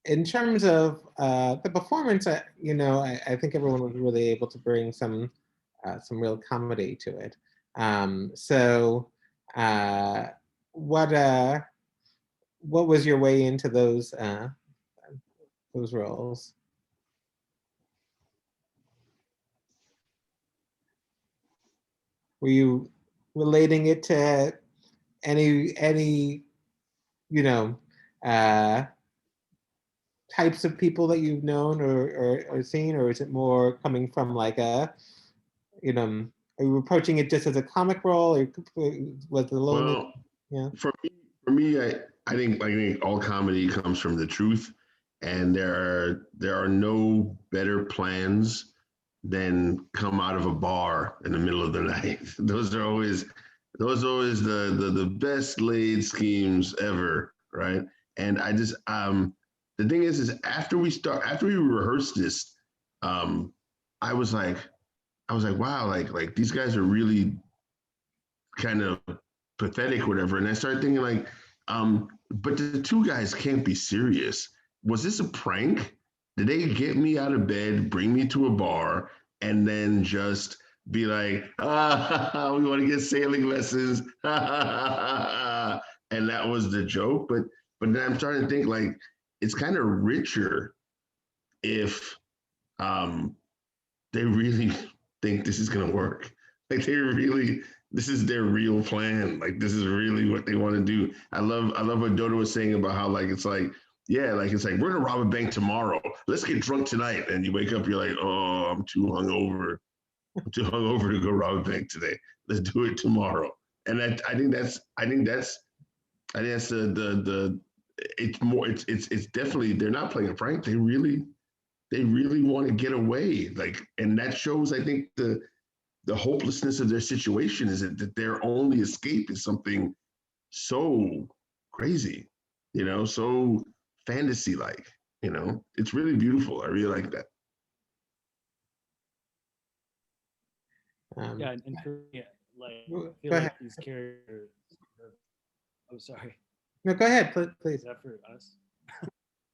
in terms of the performance, you know, I think everyone was really able to bring some real comedy to it. So what was your way into those roles? Were you relating it to any you know types of people that you've known or seen, or is it more coming from like a, you know, are you approaching it just as a comic role, or was the lonely? Well, Yeah. for me, I think all comedy comes from the truth, and there are no better plans than come out of a bar in the middle of the night. Those are always the best laid schemes ever, right? And I just the thing is after we rehearsed this, I was like wow, like these guys are really kind of pathetic, whatever. And I started thinking like, but the two guys can't be serious. Was this a prank? Did they get me out of bed, bring me to a bar, and then just be like, we want to get sailing lessons, and that was the joke? But then I'm starting to think like it's kind of richer if they really think this is gonna work. Like this is their real plan. Like this is really what they want to do. I love what Dodo was saying about how like it's like, yeah, like it's like we're gonna rob a bank tomorrow. Let's get drunk tonight. And you wake up, you're like, oh, I'm too hungover. I'm too hungover to go rob a bank today. Let's do it tomorrow. And I think that's the it's more it's definitely, they're not playing a prank. They really want to get away. Like, and that shows, I think, the hopelessness of their situation is that their only escape is something so crazy, you know, so fantasy like, you know. It's really beautiful. I really like that. Yeah, and for me, like I Go feel ahead. like these characters. Oh, sorry. No, go ahead, Is please. that for us?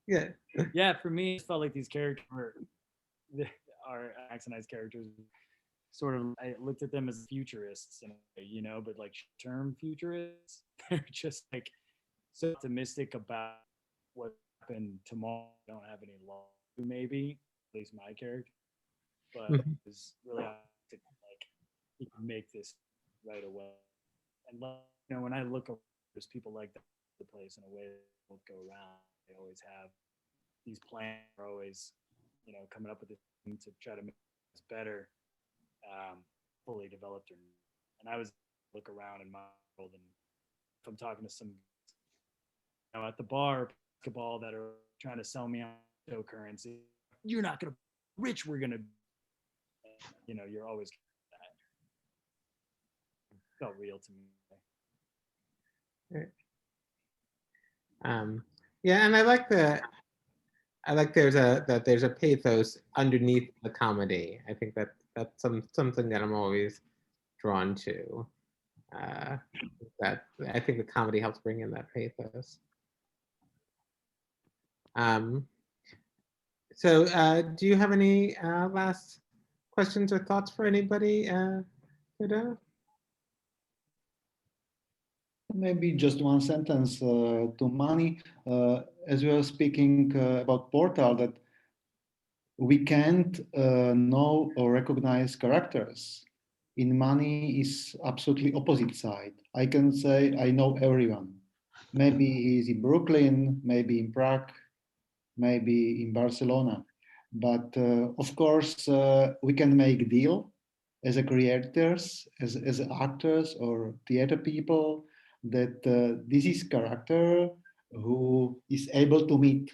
Yeah. Yeah, for me, it felt like these characters are accenized characters. Sort of, I looked at them as futurists, in a way, you know, but like term futurists. They're just like so optimistic about what happened tomorrow. Don't have any law, maybe, at least my character, but it's really optimistic, like he can make this right away. And you know, when I look around, there's people like that in the place in a way that won't go around. They always have these plans, are always, you know, coming up with this thing to try to make this better, fully developed. And I was look around in my world, and if I'm talking to some, you know, at the bar, basketball, that are trying to sell me on cryptocurrency. You're not going to be rich. We're going to, you're always that. It felt real to me. Yeah, and I like there's a pathos underneath the comedy. I think that's something that I'm always drawn to. That I think the comedy helps bring in that pathos. So do you have any last questions or thoughts for anybody? Huda? Maybe just one sentence to Mani. As we were speaking about Portal, that we can't know or recognize characters. In Mani is absolutely opposite side. I can say I know everyone. Maybe he's in Brooklyn, maybe in Prague, maybe in Barcelona. But of course, we can make deal as a creators, as actors or theater people, that this is character who is able to meet.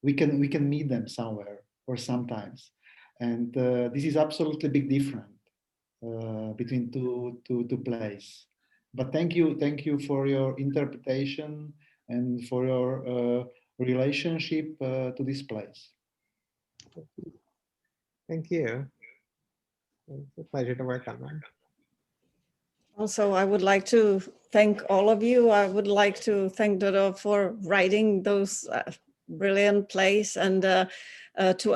We can meet them somewhere or sometimes, and this is absolutely big difference between two plays. But thank you for your interpretation and for your relationship to this place. Thank you. It's a pleasure to work on that. Also, I would like to thank all of you. I would like to thank Dodo for writing those brilliant plays, and to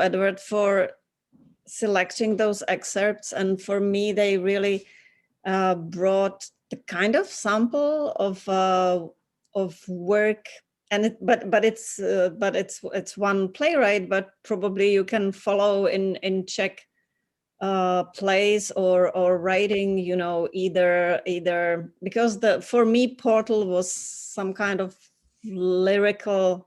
Edward for selecting those excerpts. And for me, they really brought the kind of sample of work. And it's one playwright, but probably you can follow in Czech plays or writing, either because for me Portal was some kind of lyrical,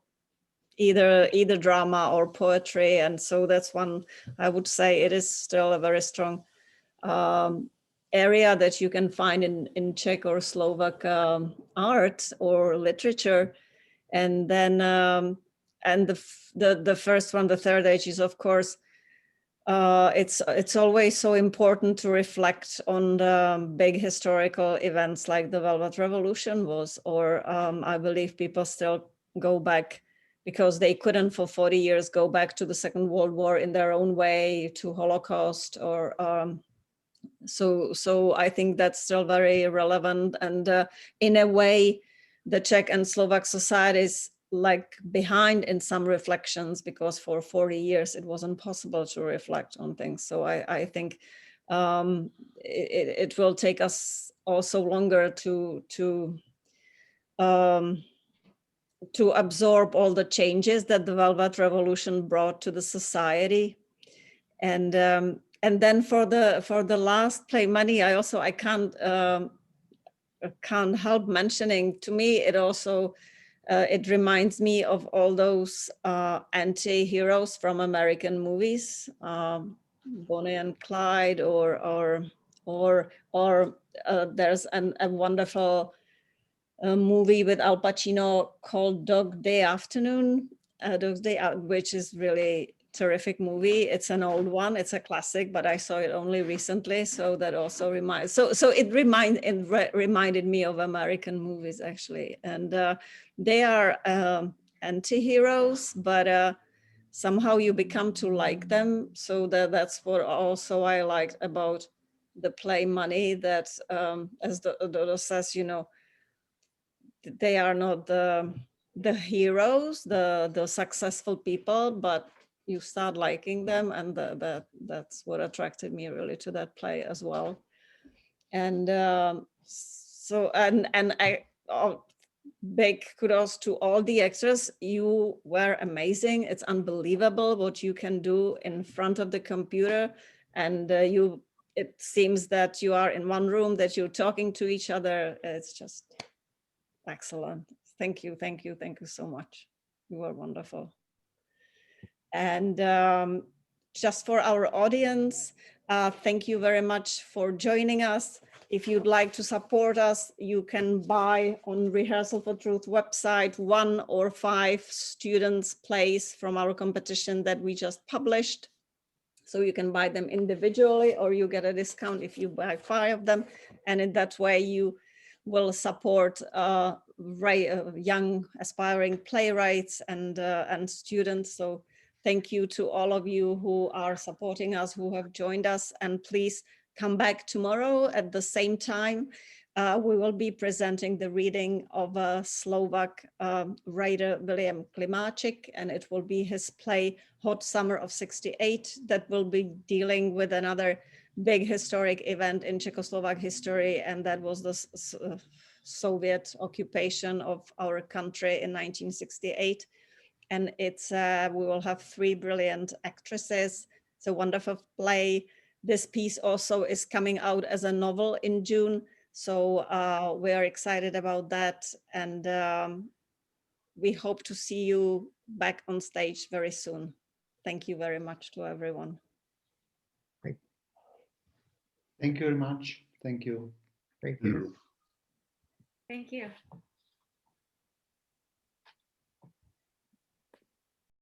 either drama or poetry, and so that's one I would say it is still a very strong area that you can find in Czech or Slovak art or literature. And then and the first one, the third age, is of course it's always so important to reflect on the big historical events like the Velvet Revolution was, or I believe people still go back because they couldn't for 40 years go back to the Second World War in their own way, to Holocaust, or so I think that's still very relevant. And in a way, the Czech and Slovak societies like behind in some reflections, because for 40 years it wasn't possible to reflect on things. So I think it will take us also longer to absorb all the changes that the Velvet Revolution brought to the society. And then for the last play, Money, I can't help mentioning, to me it also it reminds me of all those anti-heroes from American movies, Bonnie and Clyde, or there's a wonderful movie with Al Pacino called Dog Day Afternoon, which is really terrific movie. It's an old one, it's a classic, but I saw it only recently, so that also reminded me of American movies actually. And they are anti-heroes, but somehow you become to like them. So that's what also I liked about the play Money, that as Dodo says, they are not the heroes, the successful people, but you start liking them, and that's what attracted me really to that play as well. And big kudos to all the actors. You were amazing. It's unbelievable what you can do in front of the computer, and it seems that you are in one room, that you're talking to each other. It's just excellent. Thank you so much. You were wonderful. And just for our audience, thank you very much for joining us. if you'd like to support us, you can buy on Rehearsal for Truth website 1 or 5 students' plays from our competition that we just published. So you can buy them individually, or you get a discount if you buy 5 of them. And in that way, you will support young aspiring playwrights and students. So thank you to all of you who are supporting us, who have joined us, and please come back tomorrow at the same time. We will be presenting the reading of a Slovak writer, William Klimáček, and it will be his play Hot Summer of '68 that will be dealing with another big historic event in Czechoslovak history, and that was the Soviet occupation of our country in 1968. And it's we will have 3 brilliant actresses. It's a wonderful play. This piece also is coming out as a novel in June. So we are excited about that. And we hope to see you back on stage very soon. Thank you very much to everyone. Thank you very much. Thank you. Thank you. Thank you.